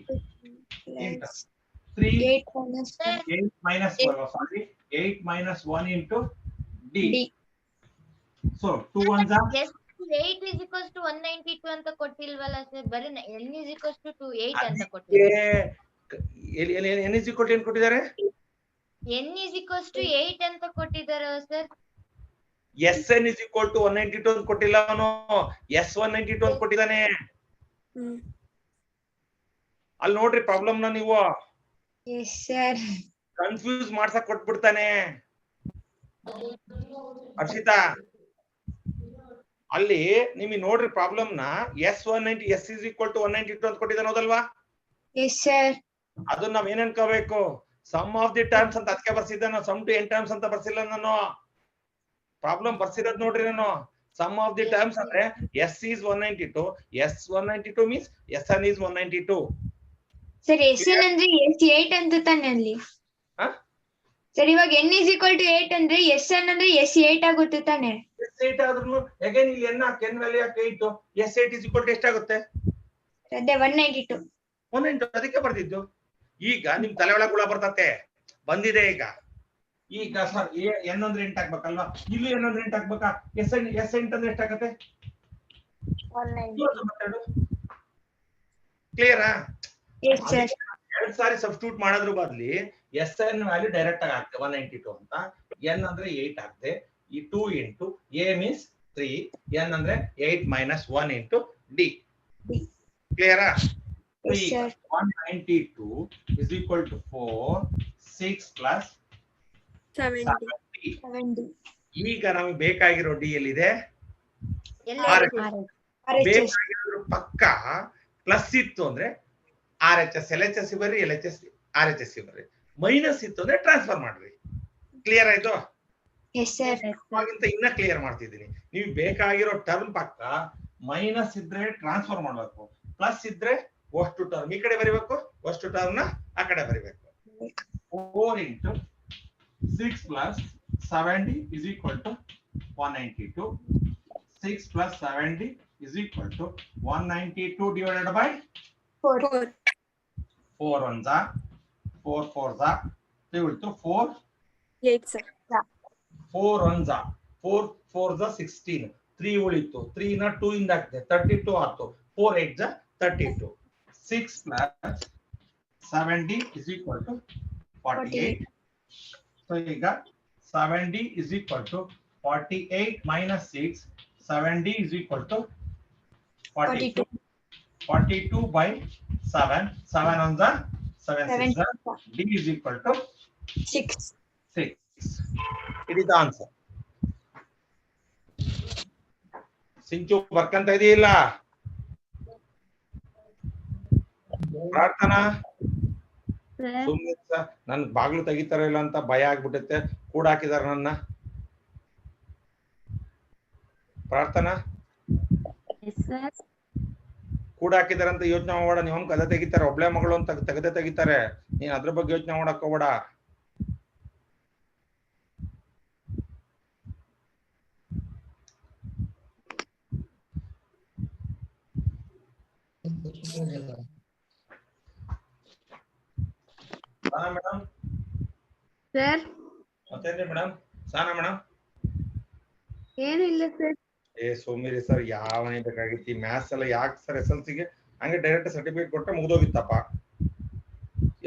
3. 8 minus 1. 8 minus 1. Sorry. 8 minus 1 into D. D. So 2 ones are Just 8 is equals to 192 ಅಂತ ಕೊಟ್ಟಿಲ್ವಲ್ಲ sir, ಬರೀ n is equals to 8 ಅಂತ ಕೊಟ್ಟಿದ್ದಾರೆ. n is equal to ಏನು ಕೊಟ್ಟಿದ್ದಾರೆ? n is equals to 8 ಅಂತ ಕೊಟ್ಟಿದ್ದಾರೆ sir. Sn is equal to 192 ಅಂತ ಕೊಟ್ಟಿಲ್ಲ ಅವನು, S192 ಅಂತ ಕೊಟ್ಟಿದ್ದಾನೆ. ಅಲ್ಲಿ ನೋಡ್ರಿ ಪ್ರಾಬ್ಲಮ್ ನ ನೀವು. Yes, sir. ಕನ್ಫ್ಯೂಸ್ ಮಾಡ್ಸಕ್ ಕೊಟ್ಬಿಡ್ತಾನೆ ಹರ್ಷಿತಾ. ಅಲ್ಲಿ ನಿಮಗೆ ನೋಡ್ರಿ ಪ್ರಾಬ್ಲಮ್ ನ S190 S is equal to 192 ಅಂತ ಕೊಟ್ಟಿದ್ದಾನೆ ಹೌದಲ್ವಾ? Yes, sir. ಅದನ್ನ ನಾವ್ ಏನ್ ಅನ್ಕೋಬೇಕು? ಸಮ್ ಆಫ್ ದಿ ಟರ್ಮ್ಸ್ ಅಂತ ಅದಕ್ಕೆ ಬರ್ಸಿದ್ದೆ ನಾನು, ಸಮ್ ಟು n ಟರ್ಮ್ಸ್ ಅಂತ ಬರ್ಸಿಲ್ಲ ನಾನು. ಪ್ರಾಬ್ಲಮ್ ಬರ್ಸಿರೋದ್ ನೋಡ್ರಿ ನಾನು. ಸಮ್ ಆಫ್ ದಿ ಟರ್ಮ್ಸ್ ಅಂದ್ರೆ S is 192, S192 means Sn is 192. Sir SN ಅಂದ್ರೆ S8 ಅಂತ ತಾನೆ ಅಲ್ಲಿ? ಸರ್ ಇವಾಗ n is equal to 8 ಅಂದ್ರೆ SN ಅಂದ್ರೆ S8 ಆಗುತ್ತೆ ತಾನೆ? S8 ಆದ್ರೂ ಅಗೇನ್ ಇಲ್ಲಿ n hockey n value hockey 8, S8 is equal to ಎಷ್ಟಾಗುತ್ತೆ? ಅದೇ 192. 192 ಅದಕ್ಕೆ ಬರ್ತಿದ್ದು. ಈಗ ನಿಮ್ ತಲೆ ಒಳಗೆ ಹುಳ ಬರ್ತತೆ ಬಂದಿದೆ ಈಗ. ಈಗ ಸರ್ n ಅಂದ್ರೆ 8 ಹಾಕ್ಬೇಕಲ್ವಾ? ಇಲ್ಲಿ n ಅಂದ್ರೆ 8 ಹಾಕ್ಬೇಕಾ? S8 ಅಂದ್ರೆ ಎಷ್ಟಾಗುತ್ತೆ? 192. ಕ್ಲಿಯರಾ? Yes, sir. ಎರಡು ಸಾರಿ ಸಬ್ಸ್ಟಿಟ್ಯೂಟ್ ಮಾಡೋದ್ರ ಬದಲಿ SN ವ್ಯಾಲ್ಯೂ ಡೈರೆಕ್ಟ್ ಆಗಿ ಹಾಕ್ತೆ 192 ಅಂತ. n ಅಂದ್ರೆ 8 ಹಾಕ್ತೆ. ಈ 2 into a means 3, n ಅಂದ್ರೆ 8 minus 1 into d. ಕ್ಲಿಯರಾ? Yes, sir. 192 is equal to 4, 6 plus 70. 70. ಈಗ ನಮಗೆ ಬೇಕಾಗಿರೋ ಡಿ ಎಲ್ಲಿದೆ? ಎಲ್ಲ RHS. ಬೇಕಾಗಿರೋ ಪಕ್ಕ ಪ್ಲಸ್ ಇತ್ತು ಅಂದ್ರೆ RHS LHS ಬರ್ರಿ, LHS RHS ಬರ್ರಿ. ಮೈನಸ್ ಇತ್ತು ಅಂದ್ರೆ ಟ್ರಾನ್ಸ್ಫರ್ ಮಾಡ್ರಿ. ಕ್ಲಿಯರ್ ಆಯ್ತು? Yes, sir. ಅವಾಗಿಂತ ಇನ್ನ ಕ್ಲಿಯರ್ ಮಾಡ್ತಿದ್ದೀನಿ. ನೀವು ಬೇಕಾಗಿರೋ ಟರ್ಮ್ ಪಕ್ಕ ಮೈನಸ್ ಇದ್ರೆ ಟ್ರಾನ್ಸ್ಫರ್ ಮಾಡ್ಬೇಕು, ಪ್ಲಸ್ ಇದ್ರೆ ಅಷ್ಟು ಟರ್ಮ್ ಈ ಕಡೆ ಬರಿಬೇಕು, ಅಷ್ಟು ಟರ್ಮ್ ನ ಆ ಕಡೆ ಬರಿಬೇಕು. 4 into 6 plus 70 is equal to 192. 6 plus 70 is equal to 192 divided by 4. 4 ones are 4 fours are equal to 4 8 sir. 4 ones are 4 fours are 16. 3 ಉಳಿತು, 3 ನ 2 ಇಂದ ಹಾಕ್ತೆ 32 ಆಯ್ತು. 4 8s are 32. 6 plus 70 is equal to 48. So ಈಗ 70 is equal to 48 minus 6. 70 is equal to 42. 42 by 7. 7 on the 7 6. D is equal to 6. 6. It is the answer. ಸಿಂಚು ಬರ್ಕಂತ ಇದೆಯಲ್ಲ ಪ್ರಾರ್ಥನಾ? ಸುಮ್ಮನೆ ನನ್ ಬಾಗ್ಲು ತೆಗಿತಾರ ಇಲ್ಲ ಅಂತ ಭಯ ಆಗ್ಬಿಟ್ಟೈತೆ. ಕೂಡ ಹಾಕಿದಾರ ನನ್ನ. ಪ್ರಾರ್ಥನಾ ಸರ್ ಕೂಡ ಹಾಕಿದಾರೆ ಅಂತ ಯೋಚನೆ ಮಾಡಬೇಡ. ನೀವು ಕದ ತೆಗಿತಾರೆ, ಒಬ್ಳೆ ಮಗಳು ಅಂತ ತೆಗದೆ ತೆಗಿತಾರೆ. ನೀನ್ ಅದ್ರ ಬಗ್ಗೆ ಯೋಚನೆ ಮಾಡಕ್ ಹೋಗ್ಬೇಡ. ಮೇಡಮ್ ಸರ್ ಮತ್ತೇನ್ರಿ ಮೇಡಮ್? ಸಾನಾ ಮೇಡಮ್ ಏನು ಇಲ್ಲ ಸರ್. ಸೋಮಿರಿ ಸರ್, ಯಾವನೇ ಬೇಕಾಗಿತ್ತು ಮ್ಯಾಥ್ಸ್ ಎಲ್ಲ ಯಾಕೆ ಸರ್ SLC ಗೆ ಹಂಗೆ ಡೈರೆಕ್ಟ್ ಸರ್ಟಿಫಿಕೇಟ್ ಕೊಟ್ಟರೆ ಮುಗ್ದೋಗಿತ್ತಪ್ಪ.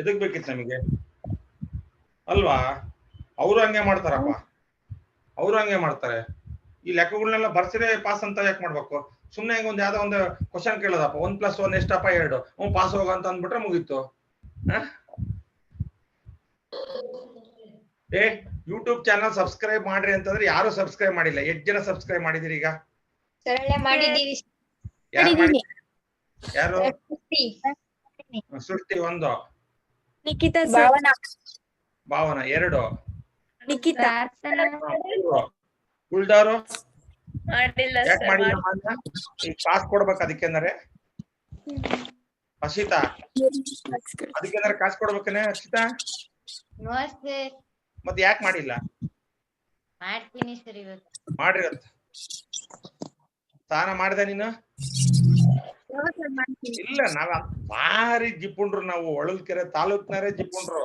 ಎದಕ್ ಬೇಕಿತ್ತು ನಮಗೆ ಅಲ್ವಾ? ಅವರು ಹಂಗೆ ಮಾಡ್ತಾರಪ್ಪ, ಅವರು ಹಂಗೆ ಮಾಡ್ತಾರೆ. ಈ ಲೆಕ್ಕಗಳನ್ನೆಲ್ಲ ಬರ್ಸಿದ್ರೆ ಪಾಸ್ ಅಂತ ಯಾಕೆ ಮಾಡ್ಬೇಕು? ಸುಮ್ನೆ ಹೆಂಗ ಒಂದ್ ಯಾವ್ದೋ ಒಂದು ಕ್ವಶನ್ ಕೇಳೋದಪ್ಪ, 1+1 ಎಷ್ಟಪ್ಪ 2, ಪಾಸ್ ಹೋಗ ಅಂತ ಅಂದ್ಬಿಟ್ರೆ ಮುಗೀತು. ಯೂಟ್ಯೂಬ್ ಚಾನಲ್ ಸಬ್ಸ್ಕ್ರೈಬ್ ಮಾಡ್ರಿ ಅಂತಂದ್ರೆ ಯಾರು ಸಬ್ಸ್ಕ್ರೈಬ್ ಮಾಡಿಲ್ಲ. 8 ಜನ ಸಬ್ಸ್ಕ್ರೈಬ್ ಮಾಡಿದಿರಿ ಈಗ? ಸರಳ ಮಾಡಿದೀವಿ. ಯಾರು? ಸೃಷ್ಟಿ 1, ನಿಖಿತಾ ಭಾವನಾ 2, ನಿಖಿತಾ ಉಳ್ದಾರು ಮಾಡಿಲ್ಲ ಯಾಕೆ ಮಾಡಿಲ್ಲ? ಈಗ ಪಾಸ್ ಕೊಡ್ಬೇಕು ಅದಕ್ಕೆಂದ್ರೆ. ಹರ್ಷಿತಾ ಅದಕ್ಕೆಂದ್ರೆ ಕಾಸು ಕೊಡ್ಬೇಕನೆ ಹರ್ಷಿತಾ? ನಮಸ್ತೆ. ಮತ್ತೆ ಯಾಕೆ ಮಾಡಿಲ್ಲ? ಮಾಡ್ತೀನಿ ಸರ್ ಇವತ್ತು. ಮಾಡ್ರಿ ಅಂತ ಸ್ನಾನ ಮಾಡಿದ ನೀನು? ಇಲ್ಲ, ನಾವ್ ಭಾರಿ ಜಿಪ್ಪುಂಡ್ರು ನಾವು. ಹೊಳಲ್ಕೆರೆ ತಾಲೂಕ್ನಾರೇ ಜಿಪ್ಪುಂಡ್ರು.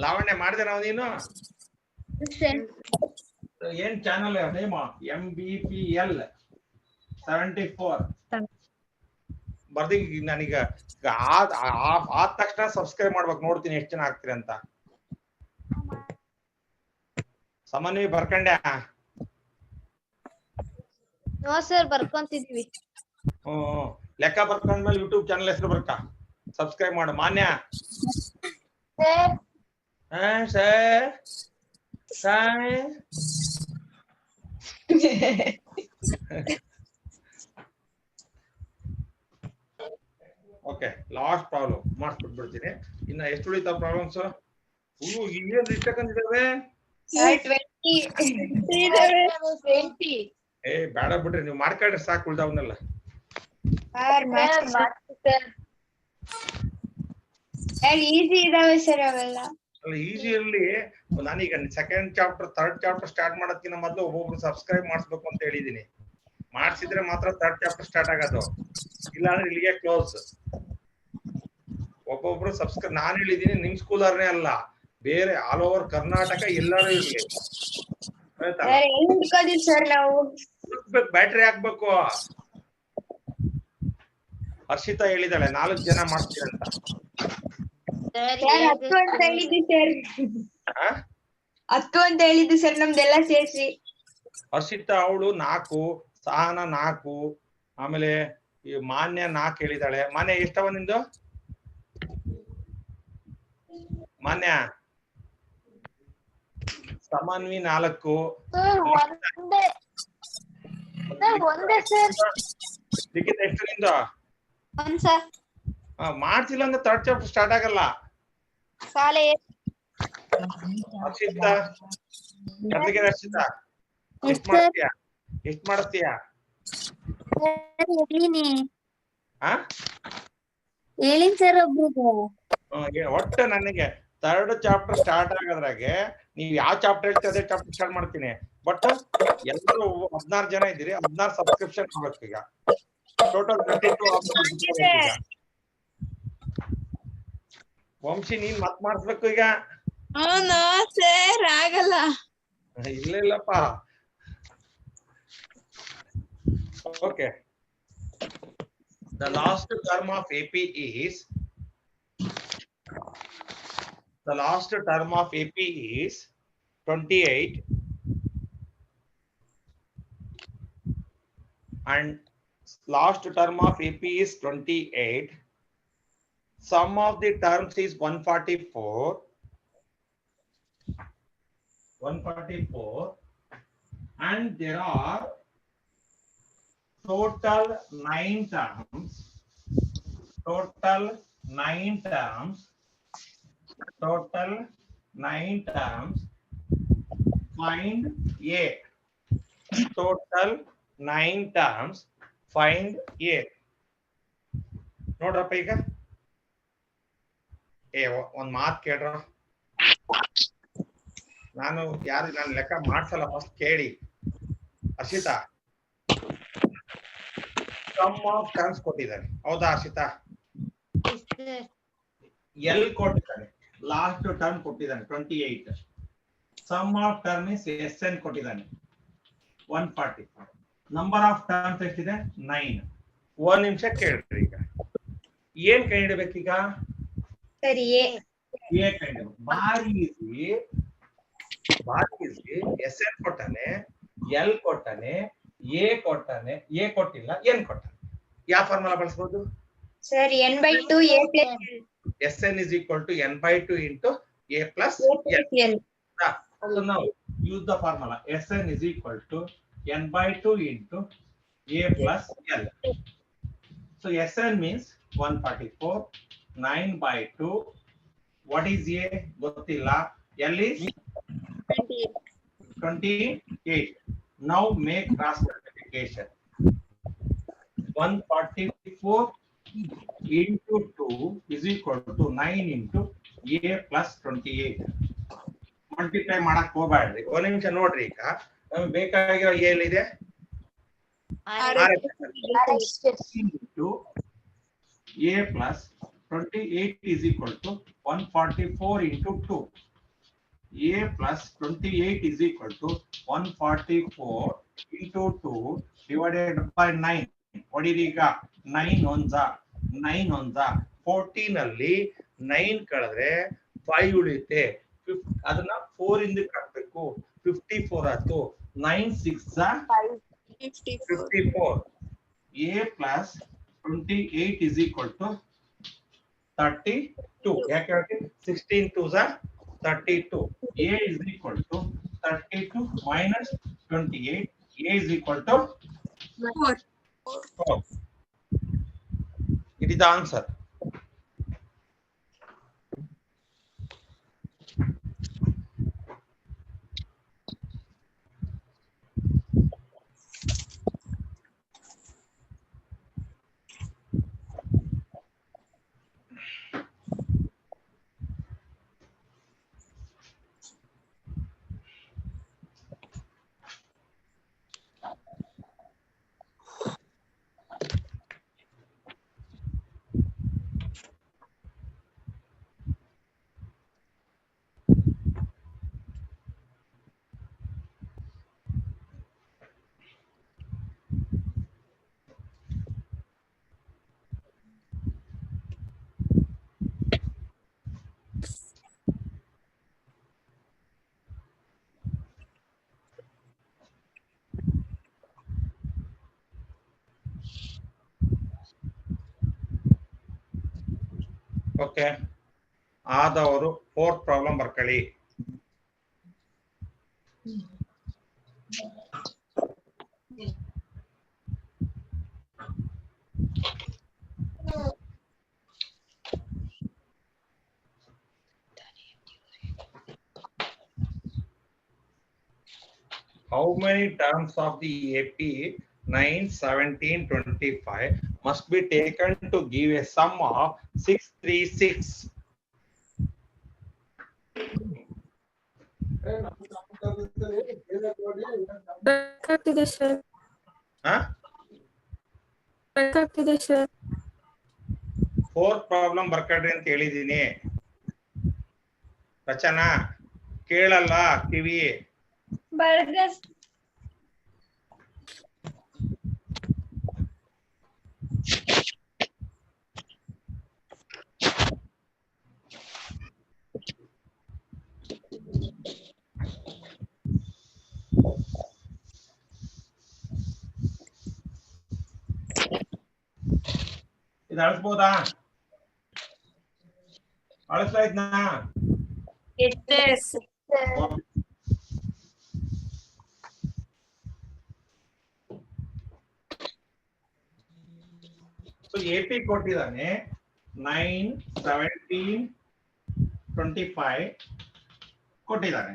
ಲಾವಣ್ಯ ಮಾಡಿದೆ ನಾವು. ನೀನು ಏನ್ ಚಾನಲ್ ನೇಮ? MBPL 74 ಬರ್ದಿ. ನಾನೀಗ ಆದ ತಕ್ಷಣ ಸಬ್ಸ್ಕ್ರೈಬ್ ಮಾಡ್ಬೇಕು. ನೋಡ್ತೀನಿ ಎಷ್ಟು ಜನ ಆಗ್ತೀರಿ ಅಂತ. ಸಮನ್ವಿ ಬರ್ಕಂಡ್ಯಾ? ನೋ ಸರ್, ಬರ್ಕೊಂತಿದೀವಿ. ಲೆಕ್ಕ ಬರ್ಕೊಂಡ್ಮೇಲೆ ಯೂಟ್ಯೂಬ್ ಚಾನಲ್ ಹೆಸರು ಬರ್ಕ ಸಬ್ಸ್ಕ್ರೈಬ್ ಮಾಡು. ಮಾನ್ಯ ಓಕೆ, ಲಾಸ್ಟ್ ಪ್ರಾಬ್ಲಮ್ ಮಾಡಿಸ್ಬಿಟ್ಬಿಡ್ತೀನಿ. ಇನ್ನ ಎಷ್ಟು ಉಳಿತಾವ ಪ್ರಾಬ್ಲಮ್ಸ್? ಇವೇನ್ ಇಷ್ಟಕ್ಕಂದಿದ್ದಾವೆ? ಬೇಡ ಬಿಡ್ರಿ, ನೀವು ಮಾಡ್ಕೊಂಡ್ರೆ ಸಾಕು. ಉಳ್ದಾವನ್ನೆಲ್ಲ ಈಸಿ ಇದಾವೆ ಸರ್ ಅವೆಲ್ಲ. ಅಲ್ಲ ಈಸಿ ಇರ್ಲಿ. ನಾನೀಗ second chapter third chapter start ಮಾಡೋದಕ್ಕಿಂತ ಮೊದಲು ಒಬ್ಬೊಬ್ರು ಸಬ್ಸ್ಕ್ರೈಬ್ ಮಾಡಿಸ್ಬೇಕು ಅಂತ ಹೇಳಿದೀನಿ. ಮಾಡಿಸಿದ್ರೆ ಮಾತ್ರ ಥರ್ಡ್ ಚಾಪ್ಟರ್ ಸ್ಟಾರ್ಟ್ ಆಗೋದು, ಇಲ್ಲ ಅಂದ್ರೆ ಇಲ್ಲಿಗೆ ಕ್ಲೋಸ್. ಒಬ್ಬೊಬ್ರು ಸಬ್ಸ್ಕ್ರೈಬ್ ನಾನು ಹೇಳಿದೀನಿ, ನಿಮ್ ಸ್ಕೂಲರ್ನೇ ಅಲ್ಲ, ಬೇರೆ ಆಲ್ ಓವರ್ ಕರ್ನಾಟಕ ಎಲ್ಲರೂ ಇರ್ಲಿ. ಸರ್ ನಾವು ಬ್ಯಾಟ್ರಿ ಹಾಕ್ಬೇಕು. ಹರ್ಷಿತಾ ಹೇಳಿದಾಳೆ 4 ಜನ ಮಾಡ್ತೀವಿ ಅಂತ. 10 ಅಂತ ಹೇಳಿದ್ವಿ ಸರ್. 10 ಅಂತ ಹೇಳಿದ್ದು ಸರ್ ನಮ್ದೆಲ್ಲ ಸೇರ್ಸಿ. ಹರ್ಷಿತಾ ಅವಳು 4, ಸಹನಾ 4, ಆಮೇಲೆ ಈ ಮಾನ್ಯ 4 ಹೇಳಿದಾಳೆ. ಮಾನ್ಯ ಎಷ್ಟವ ನಿಂದು? ಮಾನ್ಯ ಸಮನ್ವಿ 4, ಲಿಖಿತ ಎಷ್ಟು ನಿಂದು? ಮಾಡ್ಸಿಲ್ಲ ಅಂದ್ರೆ ಥರ್ಡ್ ಚಾಪ್ಟರ್ ಸ್ಟಾರ್ಟ್ ಆಗಲ್ಲ. ಹರ್ಷಿತಾ ಹರ್ಷಿತಾ ಎಷ್ಟ್ ಮಾಡಿಸ್ತೀಯ? ಎಷ್ಟ್ ಮಾಡಿಸ್ತೀಯ? ಹೇಳಿನ್ ಸರ್ ಒಬ್ರಿಗೆ. ಒಟ್ಟು ನನಗೆ ಥರ್ಡ್ ಚಾಪ್ಟರ್ ಸ್ಟಾರ್ಟ್ ಆಗೋದ್ರಾಗೆ ನೀವ್ ಯಾವ ಚಾಪ್ಟರ್ ಹೇಳ್ತೀವಿ ಅದೇ ಚಾಪ್ಟರ್ ಸ್ಟಾರ್ಟ್ ಮಾಡ್ತೀನಿ. ಬಟ್ ಎಲ್ಲರೂ 16 ಜನ ಇದ್ದೀರಿ, 16 ಸಬ್ಸ್ಕ್ರಿಪ್ಷನ್ ಮಾಡ್ಬೇಕು. ಈಗ ಟೋಟಲ್ 22. ವಂಶಿ ನೀನ್ ಮತ್ ಮಾಡಿಸ್ಬೇಕು ಈಗ. ಸರ್ ಆಗಲ್ಲ. ಇಲ್ಲಪ್ಪ. Okay, the last term of AP is 28 and last term of AP is 28. Sum of the terms is 144 and there are total 9 terms. Total 9 terms find A. Total 9 terms. Find A. ನೋಡ್ರಪ್ಪ ಈಗ ಒಂದ್ ಮಾತ್ ಕೇಳ್ರ, ನಾನು ಲೆಕ್ಕ ಮಾಡ್ಸಲ್ಲ, first ಕೇಳಿ. Harshita, some of terms ಕೊಟ್ಟಿದ್ದಾನೆ, ಹೌದಾ Harshita? L ಕೊಟ್ಟಿದ್ದಾನೆ, ಲಾಸ್ಟ್ ಟರ್ಮ್ ಕೊಟ್ಟಿದ್ದಾನೆ 28. Sum of term is S N ಕೊಟ್ಟಿದ್ದಾನೆ 140. ನಂಬರ್ ಆಫ್ ಟರ್ಮ್ಸ್ ಎಷ್ಟಿದೆ? 9. ಒಂದ್ ನಿಮಿಷ ಕೇಳ್ರಿ, ಈಗ ಏನ್ ಕಂಡಿಡ್ಬೇಕೀಗ? ಸರಿ ಎ ಕಂಡಿಡ್ಬೇಕು. ಭಾರಿ ಈಸಿ. ಎಸ್ ಎನ್ ಕೊಟ್ಟಾನೆ, ಎಲ್ ಕೊಟ್ಟಾನೆ, ಎ ಕೊಟ್ಟಾನೆ, ಎ ಕೊಟ್ಟಿಲ್ಲ, ಎನ್ ಕೊಟ್ಟಾನೆ. ಯಾವ ಫಾರ್ಮುಲಾ ಬಳಸಬಹುದು sir n/2 a plus Sn is equal to n/2 into a plus l. So now use the formula. Sn is equal to n/2 into a plus l. So Sn means 144. 9/2. What is a? Gottilla. L is 28. Now make cross multiplication. 144 into 2 is equal to 9 into a plus 28. Multiply ಮಾಡಕ್ ಹೋಗ್ಬೇಡ್ರಿ, ಒಂದ್ ನಿಮಿಷ ನೋಡ್ರಿ. ಈಗ ನಮ್ಗೆ ಬೇಕಾಗಿರೋ ಏನಿದೆ? into a plus 28 is equal to 144 into 2. A plus 28 is equal to 144 into 2 divided by 9. What is it? 9 onza 14 ಅಲ್ಲಿ 9 ಕಳೆದ್ರೆ 5 ಉಳಿಯುತ್ತೆ. ಅದನ್ನ 4 ಇಂದ ಕಟ್ಟಬೇಕು. 54 ಆಯ್ತು. 9 6 54. A plus 28 is equal to 32. ಯಾಕೆ 16 2s 32. A is equal to 32 minus 28. A is equal to 4. It is the answer. Okay, ಆದವರು 4th problem ಬರ್ಕೊಳ್ಳಿ. How many terms of the AP 9, 17, 25 must be taken to give a sum of 636? ಬೇಕಾಗ್ತಿದೆ ಸರ್. ಬೇಕಾಗ್ತಿದೆ ಸರ್. 4th problem ಬರ್ಕೊಳ್ರಿ ಅಂತ ಹೇಳಿದೀನಿ. ರಚನಾ ಕೇಳಲ್ಲ ಕಿವಿ. ಇದು ಅಳಿಸ್ಬೋದಾ? ಅಳಿಸ್ಲಾಯ್ತನಾ? ಸೊ AP ಕೊಟ್ಟಿದ್ದಾನೆ 9, 17, 25 ಕೊಟ್ಟಿದ್ದಾನೆ.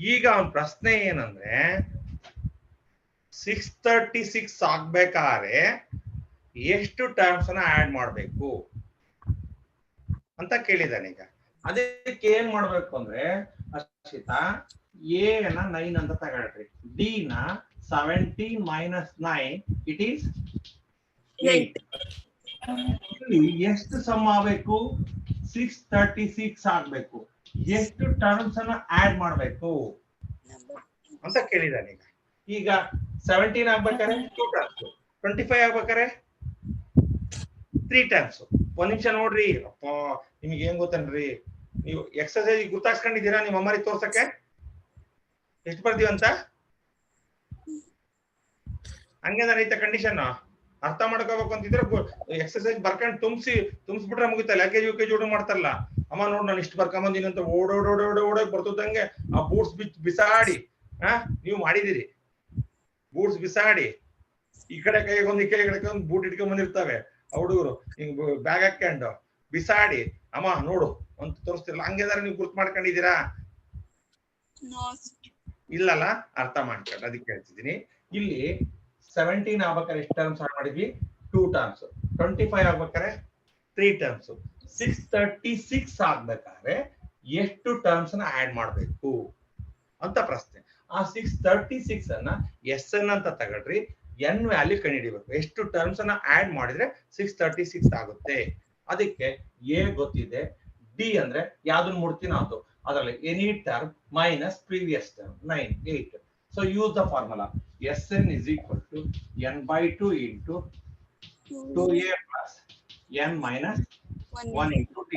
ಈಗ ಅವನ ಪ್ರಶ್ನೆ ಏನಂದ್ರೆ 636 ಆಗ್ಬೇಕಾದ್ರೆ ಎಷ್ಟು ಟರ್ಮ್ಸ್ ಅನ್ನ ಆಡ್ ಮಾಡ್ಬೇಕು ಅಂತ ಕೇಳಿದಾನೆ. ಈಗ ಅದಕ್ಕೆ ಏನ್ ಮಾಡ್ಬೇಕು ಅಂದ್ರೆ ಅರ್ಷಿತಾ, ಎ ನ 9 ಅಂತ ತಗೊಳ್ರಿ, ಡಿ ನ 17 ಮೈನಸ್ 9 ಇಟ್ ಈಸ್ 8. ಇಲ್ಲಿ ಎಷ್ಟು ಸಮ್ ಆಗ್ಬೇಕು? 636 ಆಗ್ಬೇಕು. ಎಷ್ಟು ಟರ್ಮ್ಸ್ ಅನ್ನ ಆಡ್ ಮಾಡ್ಬೇಕು ಅಂತ ಕೇಳಿದಾನೆ. ಈಗ 17 ಆಗ್ಬೇಕಾರೆ 2 ಟರ್ಮ್ಸ್, 25 ಆಗ್ಬೇಕಾರೆ 3 ಟರ್ಮ್ಸ್. ಒಂದ್ ನಿಮಿಷ ನೋಡ್ರಿ, ಅಪ್ಪ ನಿಮ್ಗೆ ಏನ್ ಗೊತ್ತೇನ್ರಿ, ನೀವು ಎಕ್ಸರ್ಸೈಸ್ ಗುರ್ತಾಕ್ಸ್ಕೊಂಡಿದ್ದೀರಾ ನಿಮ್ಮ ಅಮ್ಮರಿಗೆ ತೋರ್ಸಕ್ಕೆ ಎಷ್ಟು ಬರ್ತೀವಂತ? ಹಂಗೆ ರೈತ ಕಂಡೀಷನ್ ಅರ್ಥ ಮಾಡ್ಕೋಬೇಕು ಅಂತಿದ್ರೆ ಎಕ್ಸರ್ಸೈಸ್ ಬರ್ಕೊಂಡು ತುಂಬಿಸ್ಬಿಟ್ರೆ ಮುಗಿತಲ್ಲ. LKG UKG ಹುಡುಗ ಮಾಡ್ತಾರಲ್ಲ, ಅಮ್ಮ ನೋಡ್ ನಾನು ಇಷ್ಟು ಬರ್ಕೊಂಬಂದಿನಿ ಅಂತ ಓಡೋಡೋಡೋಡೋಡೋಗ್ ಬರ್ತದಂಗೆ ಆ ಬೂಟ್ಸ್ ಬಿಸಾಡಿ, ನೀವು ಮಾಡಿದಿರಿ, ಬೂಟ್ಸ್ ಬಿಸಾಡಿ ಈ ಕಡೆ ಕೈಗೊಂದು ಈ ಕಡೆ ಒಂದು ಬೂಟ್ ಇಟ್ಕೊಂಡ್ ಬಂದಿರ್ತವೆ ಆ ಹುಡುಗರು, ಹಿಂಗ್ ಬ್ಯಾಗ್ ಹಾಕೊಂಡು ಬಿಸಾಡಿ ಅಮ್ಮ ನೋಡು ಅಂತ ತೋರಿಸ್ತಿರಲ್ಲ, ಹಂಗೇದಾರ ನೀವು ಗುರ್ತು ಮಾಡ್ಕೊಂಡಿದ್ದೀರಾ? ಇಲ್ಲಲ್ಲ, ಅರ್ಥ ಮಾಡ್ಕೊಂಡು ಅದಕ್ಕೆ ಹೇಳ್ತಿದ್ದೀನಿ. ಇಲ್ಲಿ 17 ಆಗ್ಬೇಕಾದ್ರೆ ಎಷ್ಟು ಟರ್ಮ್ಸ್ ಆಡ್ ಮಾಡಿದ್ವಿ? 2 ಟರ್ಮ್ಸ್. 25 ಆಗ್ಬೇಕಾದ್ರೆ 3 ಟರ್ಮ್ಸ್. 636 ಆಗ್ಬೇಕಾದ್ರೆ ಎಷ್ಟು ಟರ್ಮ್ಸ್ ಅನ್ನ ಆಡ್ ಮಾಡ್ಬೇಕು ಅಂತ ಪ್ರಶ್ನೆ. ಆ 636 ಅನ್ನ SN ಅಂತ ತಗೊಳ್ರಿ, ಎನ್ ವ್ಯಾಲ್ಯೂ ಕಂಡುಹಿಡಿಬೇಕು. ಎಷ್ಟು ಟರ್ಮ್ಸ್ ಅನ್ನ ಆಡ್ ಮಾಡಿದ್ರೆ 636 ಆಗುತ್ತೆ. ಅದಕ್ಕೆ ಎ ಗೊತ್ತಿದೆ, ಡಿ ಅಂದ್ರೆ ಯಾವ್ದನ್ನ ಮುಡ್ತೀನೋ ಅದು, ಅದರಲ್ಲಿ any term minus previous term 9 8. So use the formula Sn is equal to n by 2 into 2a plus n minus 1 into d.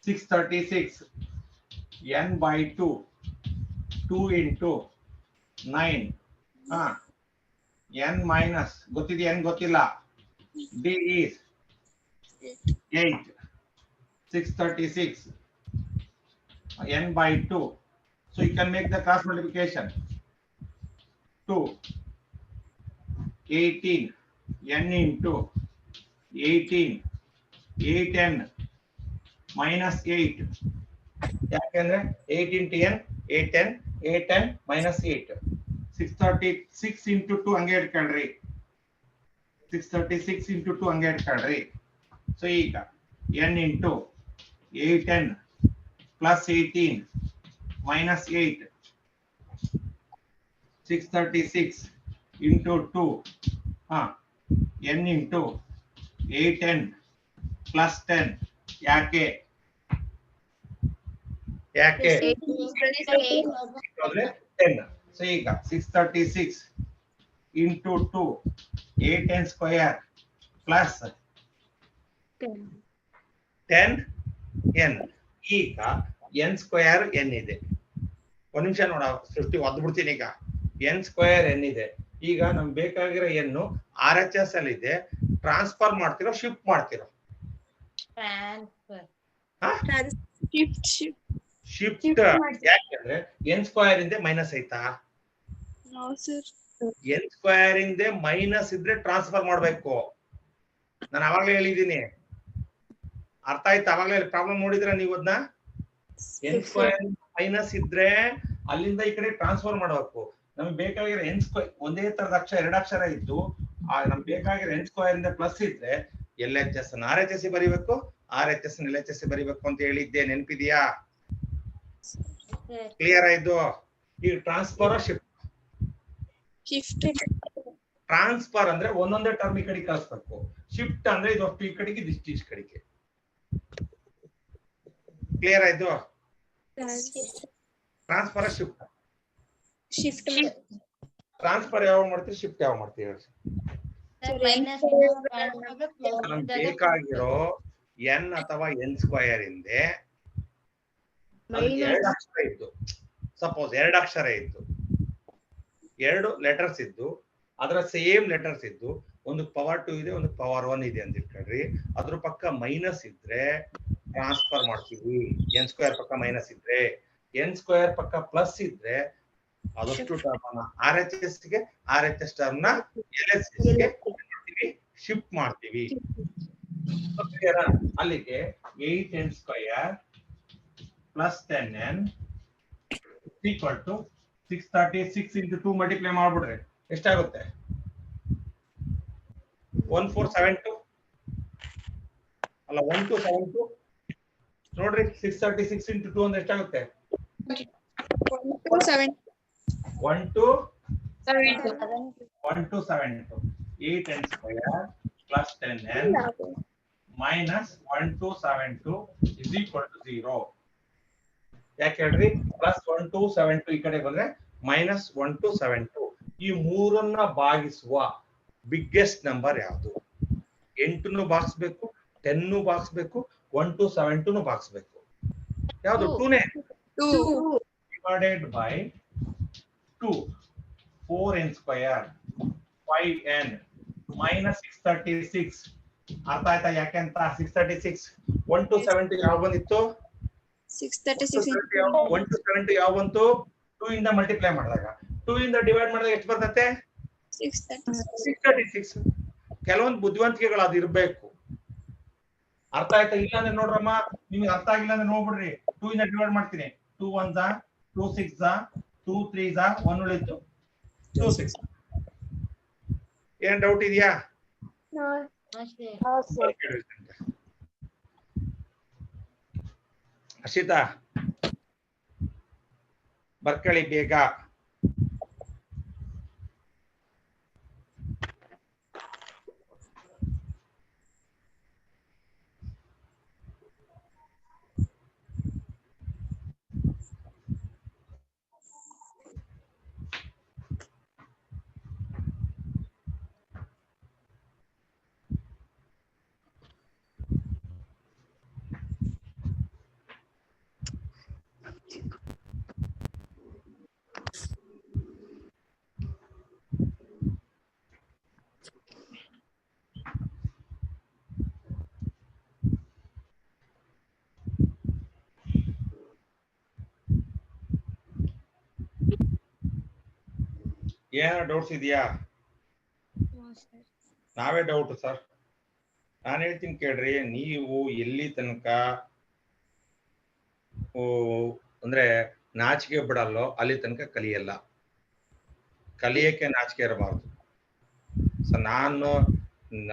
636 n by 2 into 9 n minus ಗೊತ್ತಿದೆ n ಗೊತ್ತಿಲ್ಲ, d is 8. 636 n by 2. So you can make the cross multiplication. 2 18 n into 18 8n minus 8. ಯಾಕಂದ್ರೆ 8 into n 8n 8n minus 8. 636 into 2 ಹಂಗೆ ಇಟ್ಕೊಳ್ರಿ, 636 into 2 ಹಂಗೆ ಇಟ್ಕೊಳ್ರಿ. So ಈಗ n into 8n plus 18 minus 8. 636 into 2 n into 8n plus 10. ಯಾಕೆ 10. So ಈಗ 636 into 2 8n square plus 10n. ಈಗ n square n ಇದೆ. ಒಂದ್ ನಿಮಿಷ ನೋಡ ಸೃಷ್ಟಿ ಒದ್ಬಿಡ್ತೀನಿ. ಈಗ n ಸ್ಕ್ವೇರ್ n ಇದೆ. ಈಗ ನಮ್ಗೆ ಬೇಕಾಗಿರೋ n RHS ಅಲ್ಲಿ ಇದೆ. ಟ್ರಾನ್ಸ್ಫರ್ ಮಾಡ್ತಿರೋ ಶಿಫ್ಟ್ ಮಾಡ್ತಿರೋ? ಶಿಫ್ಟ್. ಯಾಕಂದ್ರೆ n ಸ್ಕ್ವೇರ್ ಇಂದ ಮೈನಸ್ ಐತಾ? n ಸ್ಕ್ವೇರ್ ಇಂದ ಮೈನಸ್ ಇದ್ರೆ ಟ್ರಾನ್ಸ್ಫರ್ ಮಾಡ್ಬೇಕು. ನಾನು ಅವಾಗ್ಲೇ ಹೇಳಿದ್ದೀನಿ, ಅರ್ಥ ಆಯ್ತಾ? ಅವಾಗ್ಲೇ ಪ್ರಾಬ್ಲಮ್ ನೋಡಿದ್ರ ನೀವು ಅದನ್ನ? n ಸ್ಕ್ವೇರ್ ಮೈನಸ್ ಇದ್ರೆ ಅಲ್ಲಿಂದ ಈ ಕಡೆ ಟ್ರಾನ್ಸ್ಫರ್ ಮಾಡಬೇಕು. ನಮ್ಗೆ ಬೇಕಾಗಿರೋ n ಸ್ಕ್ವೇರ್ ಒಂದೇ ತರದ ಅಕ್ಷರ 2 ಅಕ್ಷರ ಇದ್ದು ನಮ್ಗೆ ಬೇಕಾಗಿರೋ n ಸ್ಕ್ವೇರ್ ಇಂದ ಪ್ಲಸ್ ಇದ್ರೆ LHS RHS ಬರಿಬೇಕು, RHS LHS ಬರಿಬೇಕು ಅಂತ ಹೇಳಿದ್ದೆ, ನೆನಪಿದ್ಯಾ? ಕ್ಲಿಯರ್ ಆಯ್ತು? ಈಗ ಟ್ರಾನ್ಸ್ಫರ್ ಶಿಫ್ಟ್. ಟ್ರಾನ್ಸ್ಫರ್ ಅಂದ್ರೆ ಒಂದೊಂದೇ ಟರ್ಮ್ ಈ ಕಡೆ ಕಳಿಸ್ಬೇಕು. ಶಿಫ್ಟ್ ಅಂದ್ರೆ ಇದೊಟ್ಟು ಈ ಕಡೆಗೆ ಇದಿಷ್ಟು ಈ ಕಡೆಗೆ. ಕ್ಲಿಯರ್ ಆಯ್ತು? Transfer shift. ಟ್ರಾನ್ಸ್ಫರ್ ಯಾವಾಗ ಮಾಡ್ತೀವಿ, ಶಿಫ್ಟ್ ಯಾವಾಗ ಮಾಡ್ತೀವಿ? ಬೇಕಾಗಿರೋ n ಅಥವಾ n ಸ್ಕ್ವೇರ್ ಇಂದೆ 2 ಅಕ್ಷರ ಇದ್ದು, ಸಪೋಸ್ 2 ಅಕ್ಷರ ಇದ್ದು 2 ಲೆಟರ್ಸ್ ಇದ್ದು ಅದರ ಸೇಮ್ ಲೆಟರ್ಸ್ ಇದ್ದು ಒಂದು ಪವರ್ 2 ಇದೆ, ಒಂದು ಪವರ್ 1 ಇದೆ ಅಂತ ಇಟ್ಕೊಳ್ರಿ. ಅದ್ರ ಪಕ್ಕ ಮೈನಸ್ ಇದ್ರೆ ಟ್ರಾನ್ಸ್ಫರ್ ಮಾಡ್ತೀವಿ. n ಸ್ಕ್ವೇರ್ ಪಕ್ಕ ಮೈನಸ್ ಇದ್ರೆ, n ಸ್ಕ್ವೇರ್ ಪಕ್ಕ ಪ್ಲಸ್ ಇದ್ರೆ ಅದಷ್ಟು ಟರ್ಮ್ ಅನ್ನ RHS ಗೆ, RHS ಟರ್ಮ್ ನ LHS ಗೆ ಶಿಫ್ಟ್ ಮಾಡ್ತೀವಿ. ಅಲ್ಲಿಗೆ 8n square plus 10n equal to 636 into 2 multiply ಮಾಡ್ಬಿಡ್ರಿ ಎಷ್ಟಾಗುತ್ತೆ 1472 ಅಲ್ಲ 1272 ನೋಡ್ರಿ 636 into 2 ಅಂದ್ರೆ ಎಷ್ಟಾಗುತ್ತೆ 1272 8n square plus 10n minus 1272 is equal to 0. ಯಾಕೆ ಹೇಳ್ರಿ ಪ್ಲಸ್ 1272 ಈ ಕಡೆ ಬಂದ್ರೆ ಮೈನಸ್ 1272. ಈ ಮೂರನ್ನ ಭಾಗಿಸುವ ಬಿಗ್ಗೆಸ್ಟ್ ನಂಬರ್ ಯಾವುದು? 8 ಭಾಗಿಸ್ಬೇಕು, 10 ಭಾಗಿಸ್ಬೇಕು, 1272 ಭಾಗಿಸ್ಬೇಕು. ಯಾವುದು? 2ನೇ. 2 divided by 2 4n square 5n minus 636. ಅರ್ಥ ಆಯ್ತಾ ಯಾಕೆ ಅಂತ? 636 1270 ಯಾವ ಬಂದಿತ್ತು? 170 ಯಾವ ಬಂತು? 2 ಇಂದ ಮಲ್ಟಿಪ್ಲೈ ಮಾಡಿದಾಗ 2 ಇಂದ ಡಿವೈಡ್ ಮಾಡಿದಾಗ ಎಷ್ಟು ಬರ್ತೈತೆ? 636. ಕೆಲವೊಂದು ಬುದ್ಧಿವಂತಿಕೆಗಳು ಅದು ಇರ್ಬೇಕು. ಅರ್ಥ ಆಯ್ತಾ? ಇಲ್ಲ ಅಂದ್ರೆ ನೋಡ್ರಮ್ಮ, ನಿಮ್ಗೆ ಅರ್ಥ ಆಗಿಲ್ಲ ಅಂದ್ರೆ ನೋಡ್ಬಿಡ್ರಿ. 2 ಇಂದ ಡಿವೈಡ್ ಮಾಡ್ತೀನಿ. 2 1s 2 6s 2 3s 1 ಉಳಿತು 2 6. ಏನ್ ಡೌಟ್ ಇದೆಯಾ? ಅಷ್ಟೇ. ಹರ್ಷಿತಾ ಬರ್ಕಳಿ ಬೇಗ. ಏನ ಡೌಟ್ಸ್ ಇದೆಯಾ? ನಾವೇ ಡೌಟ್ ಸರ್. ನಾನು ಹೇಳ್ತೀನಿ ಕೇಳ್ರಿ. ನೀವು ಎಲ್ಲಿ ತನಕ ಅಂದ್ರೆ ನಾಚಿಕೆ ಬಿಡಲ್ಲೋ ಅಲ್ಲಿ ತನಕ ಕಲಿಯಲ್ಲ. ಕಲಿಯಕ್ಕೆ ನಾಚಿಕೆ ಇರಬಾರ್ದು. ಸೊ ನಾನು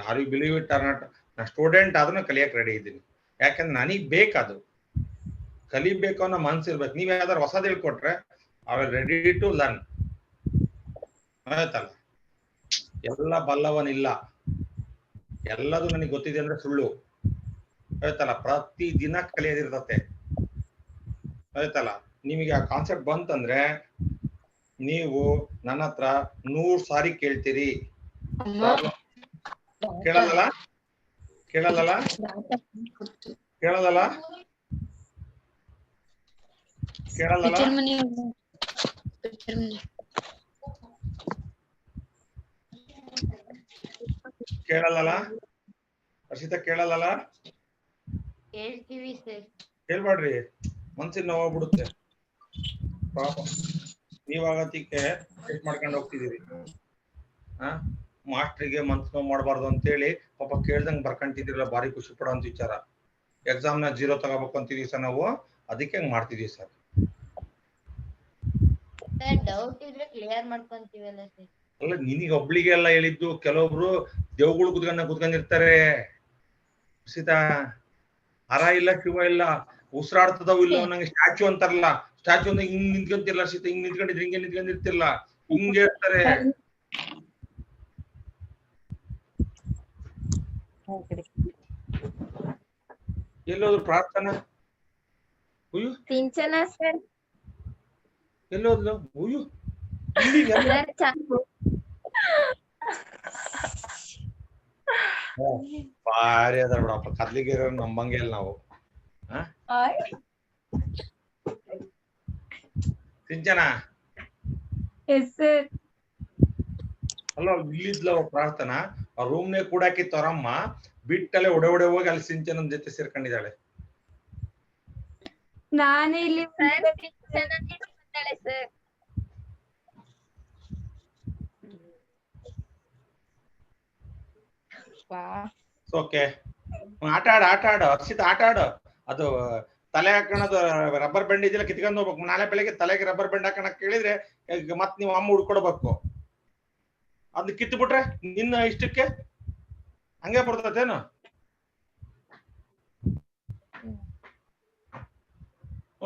are you believe it or not, ನಾ ಸ್ಟೂಡೆಂಟ್ ಆದ್ರೂ ಕಲಿಯಕ್ಕೆ ರೆಡಿ ಇದ್ದೀನಿ. ಯಾಕಂದ್ರೆ ನನಗ್ ಬೇಕದು ಕಲಿಬೇಕು ಅನ್ನೋ ಮನ್ಸಿರ್ಬೇಕು. ನೀವ್ ಯಾವ್ದಾರು ಹೊಸದ್ ಹೇಳ್ಕೊಟ್ರೆ I will ready to learn. ಆಯ್ತಲ್ಲ? ಎಲ್ಲ ಬಲ್ಲವನಿಲ್ಲ, ಎಲ್ಲದು ನನಗೆ ಗೊತ್ತಿದೆ ಅಂದ್ರೆ ಸುಳ್ಳು. ಆಯ್ತಲ್ಲ? ಪ್ರತಿ ದಿನ ಕಲಿಯೋದಿರ್ತತೆ. ಆಯ್ತಲ್ಲ? ನಿಮಗೆ ಆ ಕಾನ್ಸೆಪ್ಟ್ ಬಂತಂದ್ರೆ ನೀವು ನನ್ನ ಹತ್ರ 100 ಸಾರಿ ಕೇಳ್ತೀರಿ. ಕೇಳಲ್ಲ ಕೇಳಲ್ಲ ಕೇಳಲ್ಲ ಕೇಳಲ್ಲ ಕೇಳಲ್ಲ ಹರ್ಷಿತಾ ಕೇಳಲ್ಲ? ಹೇಳ್ತೀವಿ ಸರ್. ಹೇಳ್ಬೇಡ್ರಿ, ಮನ್ಸಿನ ನೋವಾಗ್ಬಿಡುತ್ತೆ ಪಾಪ. ನೀವಾಗತಿಕ್ಕೆ ಚೆಕ್ ಮಾಡ್ಕೊಂಡು ಹೋಗ್ತಿದ್ದೀರಿ. ಮಾಸ್ಟ್ರಿಗೆ ಮನ್ಸ್ ನೋವು ಮಾಡಬಾರ್ದು ಅಂತೇಳಿ ಪಾಪ ಕೇಳ್ದಂಗ್ ಬರ್ಕೊಂತಿದಿರಲ್ಲ. ಭಾರಿ ಖುಷಿ ಪಡೋಂತ ವಿಚಾರ. ಎಕ್ಸಾಮ್ ನ 0 ತಗೋಬೇಕು ಅಂತಿದೀವಿ ಸರ್ ನಾವು, ಅದಕ್ಕೆ ಹಂಗ್ ಮಾಡ್ತಿದೀವಿ ಸರ್. ಡೌಟ್ ಇದ್ರೆ ಕ್ಲಿಯರ್ ಮಾಡ್ಕೊಂತೀವಲ್ಲ ಸರ್. ಅಲ್ಲ ನಿನಗೆ ಒಬ್ಳಿಗೆ ಎಲ್ಲ ಹೇಳಿದ್ದು, ಕೆಲವೊಬ್ರು ದೇವ್ಗಳು ಕುತ್ಕೊಂಡಿರ್ತಾರೆ. ಸೀತಾ ಹರ ಇಲ್ಲ, ಶಿವ ಇಲ್ಲ, ಉಸಿರಾಡ್ತದವು ಇಲ್ಲ, ನಂಗೆ ಸ್ಟ್ಯಾಚು ಅಂತಾರಲ್ಲ. ಸ್ಟ್ಯಾಚು ಅಂದ್ರೆ ಹಿಂಗ್ ನಿಂತ್ಕೊಂತಿರ್ಲ ಸೀತಾ, ಹಿಂಗ್ ನಿಂತ್ಕೊಂಡಿದ್ರೆ ಹಿಂಗೆ ನಿಂತ್ಕೊಂಡಿರ್ತಿರ್ಲ, ಹಿಂಗೆ ಇರ್ತಾರೆ. ಎಲ್ಲೋದ್ರು ಪ್ರಾರ್ಥನಾ? ಉಯ್ಯು ಎಲ್ಲೋದ್ಲು? ಉಯ್ಯು ಭಾರಿ ಅದ ಬಿಡಪ್ಪ. ಕದ್ಲಿಗಿರೋ ನಂಬಂಗೆ ಇಲ್ಲ ನಾವು. ಸಿಂಚನ ಅಲ್ಲ ಇಲ್ಲಿದ್ಲ ಪ್ರಾರ್ಥನಾ, ಆ ರೂಮ್ನೇ ಕೂಡಾಕಿತ್ತು ಅವರಮ್ಮ. ಬಿಟ್ಟಲ್ಲೇ ಒಡೆ ಹೋಗಿ ಅಲ್ಲಿ ಸಿಂಚನನ್ ಜೊತೆ ಸೇರ್ಕೊಂಡಿದ್ದಾಳೆ. ನಾನೇ ಇಲ್ಲಿ ಓಕೆ, ಆಟ ಆಡು ಹರ್ಷಿತ, ಆಟ ಆಡು. ಅದು ತಲೆ ಹಾಕೋಣದು ರಬ್ಬರ್ ಬ್ಯಾಂಡ್ ಇದೆಲ್ಲ ಕಿತ್ಕೊಂಡು ಹೋಗ್ಬೇಕು. ನಾಳೆ ಬೆಳಗ್ಗೆ ತಲೆಗೆ ರಬ್ಬರ್ ಬ್ಯಾಂಡ್ ಹಾಕೋಣ ಕೇಳಿದ್ರೆ ಮತ್ ನೀವು ಅಮ್ಮ ಹುಡ್ಕೊಡ್ಬೇಕು. ಅದನ್ನ ಕಿತ್ತು ಬಿಟ್ರೆ ನಿನ್ನ ಇಷ್ಟಕ್ಕೆ ಹಂಗೆ ಬರ್ತದೇನು?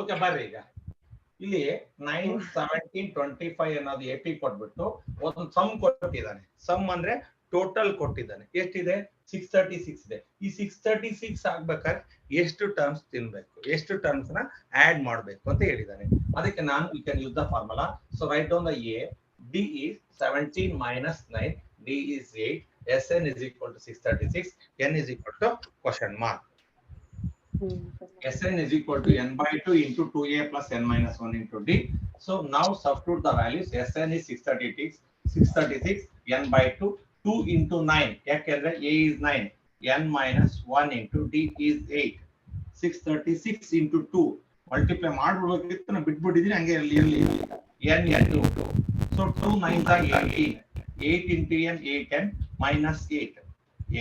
ಓಕೆ ಬರ್ರಿ ಈಗ ಇಲ್ಲಿ 9, 17, 25 ಅನ್ನೋದು ಎಪಿ ಕೊಟ್ಬಿಟ್ಟು ಒಂದು ಸಮ್ ಕೊಟ್ಟಿದ್ದಾನೆ. ಸಮ್ ಅಂದ್ರೆ ಟೋಟಲ್ ಕೊಟ್ಟಿದ್ದಾನೆ. ಎಷ್ಟಿದೆ? 636 ಇದೆ. ಈ 636 ಆಗ್ಬೇಕಾದ್ರೆ ಎಷ್ಟು ಟರ್ಮ್ಸ್ ತಿನ್ಬೇಕು, ಎಷ್ಟು ಟರ್ಮ್ಸ್ ನ ಆಡ್ ಮಾಡ್ಬೇಕು ಅಂತ ಹೇಳಿದ್ದಾನೆ. ಅದಕ್ಕೆ ನಾನು you can use the formula. So write down the A. D is 17 minus 9, d is 8, Sn is equal to 636, n is equal to question mark. Sn is equal to n by 2 into 2a plus n minus 1 into d. So now substitute the values. Sn is 636, n by 2, 2 into 9. Yakendre a is 9, n minus 1 into d is 8. 636 into 2. Multiply ಮಾಡ್ಬಿಡ್ಬೇಕಿತ್ತು, ನಾನು ಬಿಟ್ಬಿಟ್ಟಿದ್ದೀನಿ ಹಂಗೆ ಇರಲಿ. n into 2. So 2 9s are 18. 8 into n 8n minus 8.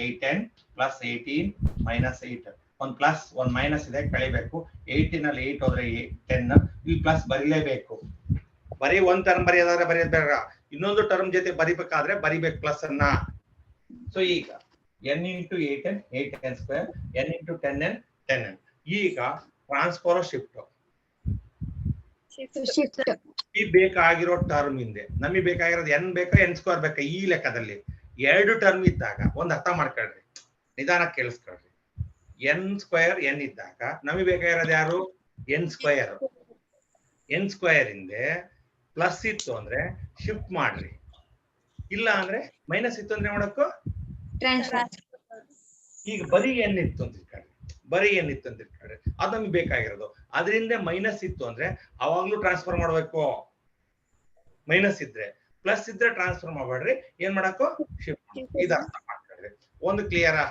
8n plus 18 minus 8. ಒಂದು plus ಒಂದು minus ಇದೆ, ಕಳಿಬೇಕು. 18 ಅಲ್ಲಿ 8 ಹೋದ್ರೆ 10. ಇಲ್ಲಿ plus ಬರೀಲೇಬೇಕು. ಬರೀ ಒಂದ್ ಟರ್ಮ್ ಬರೆಯೋದಾದ್ರೆ ಬರೆಯೋದ್ ಬೇಡ, ಇನ್ನೊಂದು ಟರ್ಮ್ ಜೊತೆ ಬರಿಬೇಕಾದ್ರೆ ಬರಿಬೇಕು ಪ್ಲಸ್ ಅನ್ನ. ಸೊ ಈಗ n into 8n 8n square, n into 10n 10n. ಈಗ ಟ್ರಾನ್ಸ್ಫರ್ ಶಿಫ್ಟ್ ಈ ಬೇಕಾಗಿರೋ ಟರ್ಮ್ ಹಿಂದೆ ನಮಗೆ ಬೇಕಾಗಿರೋದು n ಬೇಕಾ n ಸ್ಕ್ವೇರ್ ಬೇಕಾ? ಈ ಲೆಕ್ಕದಲ್ಲಿ ಎರಡು ಟರ್ಮ್ ಇದ್ದಾಗ ಒಂದ್ ಅರ್ಥ ಮಾಡ್ಕೊಳ್ರಿ, ನಿಧಾನ ಕೇಳಿಸ್ಕೊಳ್ರಿ. n ಸ್ಕ್ವೇರ್ n ಇದ್ದಾಗ ನಮಗೆ ಬೇಕಾಗಿರೋದು ಯಾರು? n square. n ಸ್ಕ್ವೇರ್ ಹಿಂದೆ ಪ್ಲಸ್ ಇತ್ತು ಅಂದ್ರೆ ಶಿಫ್ಟ್ ಮಾಡ್ರಿ, ಇಲ್ಲ ಅಂದ್ರೆ ಮೈನಸ್ ಇತ್ತು ಅಂದ್ರೆ ಮಾಡಕ್ಕೂ ಈಗ ಬರೀ n ಇತ್ತು ಅಂತ ಇಟ್ಕೊಳ್ರಿ, ಬರೀ n ಇತ್ತು ಅಂತ ಇಟ್ಕೊಳ್ರಿ, ಅದು ನಮ್ಗೆ ಬೇಕಾಗಿರೋದು. ಅದರಿಂದ ಮೈನಸ್ ಇತ್ತು ಅಂದ್ರೆ ಅವಾಗ್ಲೂ ಟ್ರಾನ್ಸ್ಫರ್ ಮಾಡ್ಬೇಕು. ಮೈನಸ್ ಇದ್ರೆ, ಪ್ಲಸ್ ಇದ್ರೆ ಟ್ರಾನ್ಸ್ಫರ್ ಮಾಡ್ಬೇಡ್ರಿ, ಏನ್ ಮಾಡಕ್ಕೋ ಶಿಫ್ಟ್. ಇದು ಅರ್ಥ ಮಾಡ್ಕೊಳ್ರಿ. ಒಂದು ಕ್ಲಿಯರಾ?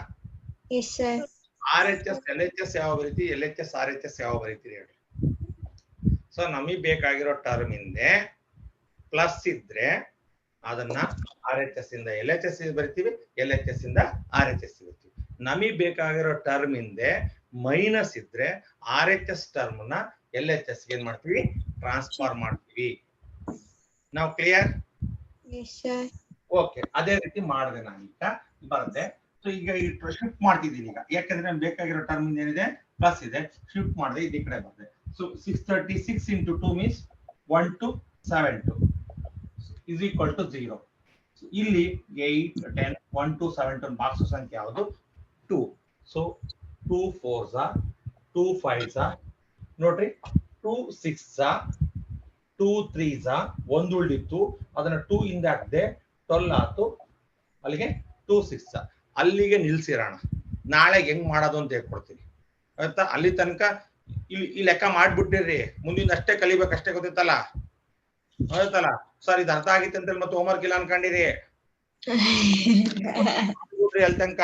RHS LHS ಯಾವ ಬರೀತಿ, LHS RHS ಯಾವ ಬರೀತೀರಿ ಹೇಳ್ರಿ. ಸೊ ನಮಗೆ ಬೇಕಾಗಿರೋ ಟರ್ಮ್ ಹಿಂದೆ ಪ್ಲಸ್ ಇದ್ರೆ ಅದನ್ನ RHS ಇಂದ LHS ಬರಿತೀವಿ, LHS ಇಂದ RHS ಬರಿತೀವಿ. ನಮಗೆ ಬೇಕಾಗಿರೋ ಟರ್ಮ್ ಹಿಂದೆ ಮೈನಸ್ ಇದ್ರೆ RHS ಟರ್ಮ್ ನ LHS ಏನ್ ಮಾಡ್ತೀವಿ? ಟ್ರಾನ್ಸ್ಫರ್ ಮಾಡ್ತೀವಿ. ನಾವು ಕ್ಲಿಯರ್? ಓಕೆ, ಅದೇ ರೀತಿ ಮಾಡಿದೆ ನಾನು. ಈಗ ಬರುತ್ತೆ. ಸೊ ಈಗ ಈ ಶಿಫ್ಟ್ ಮಾಡ್ತಿದ್ದೀನಿ ಈಗ, ಯಾಕಂದ್ರೆ ನಮ್ಗೆ ಬೇಕಾಗಿರೋ ಟರ್ಮ್ ಏನಿದೆ ಪ್ಲಸ್ ಇದೆ, ಶಿಫ್ಟ್ ಮಾಡಿದೆ, ಇದು ಈ ಕಡೆ ಬರುತ್ತೆ. So 636 into 2 means 1272 is equal to 0. So ಇಲ್ಲಿ 8 10 1 2 7 2 ಬಾಕ್ಸ್ ಸಂಖ್ಯೆ ಯಾವುದು? 2. So 2 4s are 2 5s are ನೋಡ್ರಿ, 2 6s are 2 3s are ಒಂದು ಉಳಿದಿತ್ತು, ಅದನ್ನ 2 ಇಂದ ಹಾಕಿದೆ 12 ಆಯ್ತು, ಅಲ್ಲಿಗೆ 2 6s are. ಅಲ್ಲಿಗೆ ನಿಲ್ಸಿರೋಣ, ನಾಳೆ ಹೆಂಗ್ ಮಾಡೋದು ಅಂತ ಹೇಳ್ಕೊಡ್ತೀನಿ ಆಯ್ತಾ? ಅಲ್ಲಿ ತನಕ ಈ ಲೆಕ್ಕ ಮಾಡ್ಬಿಟ್ಟಿರ್ರಿ, ಮುಂದಿನ ಅಷ್ಟೇ ಕಲಿಬೇಕು, ಅಷ್ಟೇ ಗೊತ್ತಿತ್ತಲ್ಲ, ಆಯ್ತಲ್ಲ ಸರ್? ಇದು ಅರ್ಥ ಆಗಿತ್ತು ಅಂತ ಮತ್ತೆ ಹೋಮ್ವರ್ಕ್ ಇಲ್ಲ ಅನ್ಕೊಂಡಿರಿ ಅಲ್ಲಿ ತನಕ.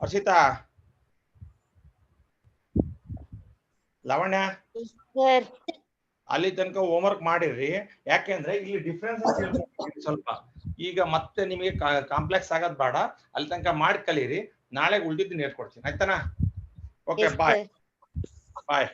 ಹರ್ಷಿತಾ, ಲವಣ್ಯ, ಅಲ್ಲಿ ತನಕ ಹೋಮ್ವರ್ಕ್ ಮಾಡಿರ್ರಿ. ಯಾಕೆಂದ್ರೆ ಇಲ್ಲಿ ಡಿಫ್ರೆನ್ಸಸ್ ಸ್ವಲ್ಪ ಈಗ ಮತ್ತೆ ನಿಮಗೆ ಕಾಂಪ್ಲೆಕ್ಸ್ ಆಗೋದ್ ಬೇಡ, ಅಲ್ಲಿ ತನಕ ಮಾಡಿ ಕಲೀರಿ. ನಾಳೆ ಉಳಿದಿದ್ದು ಹೇಳ್ಕೊಡ್ತೀನಿ ಆಯ್ತಾನಾ? ಓಕೆ, ಬಾಯ್ ಬಾಯ್.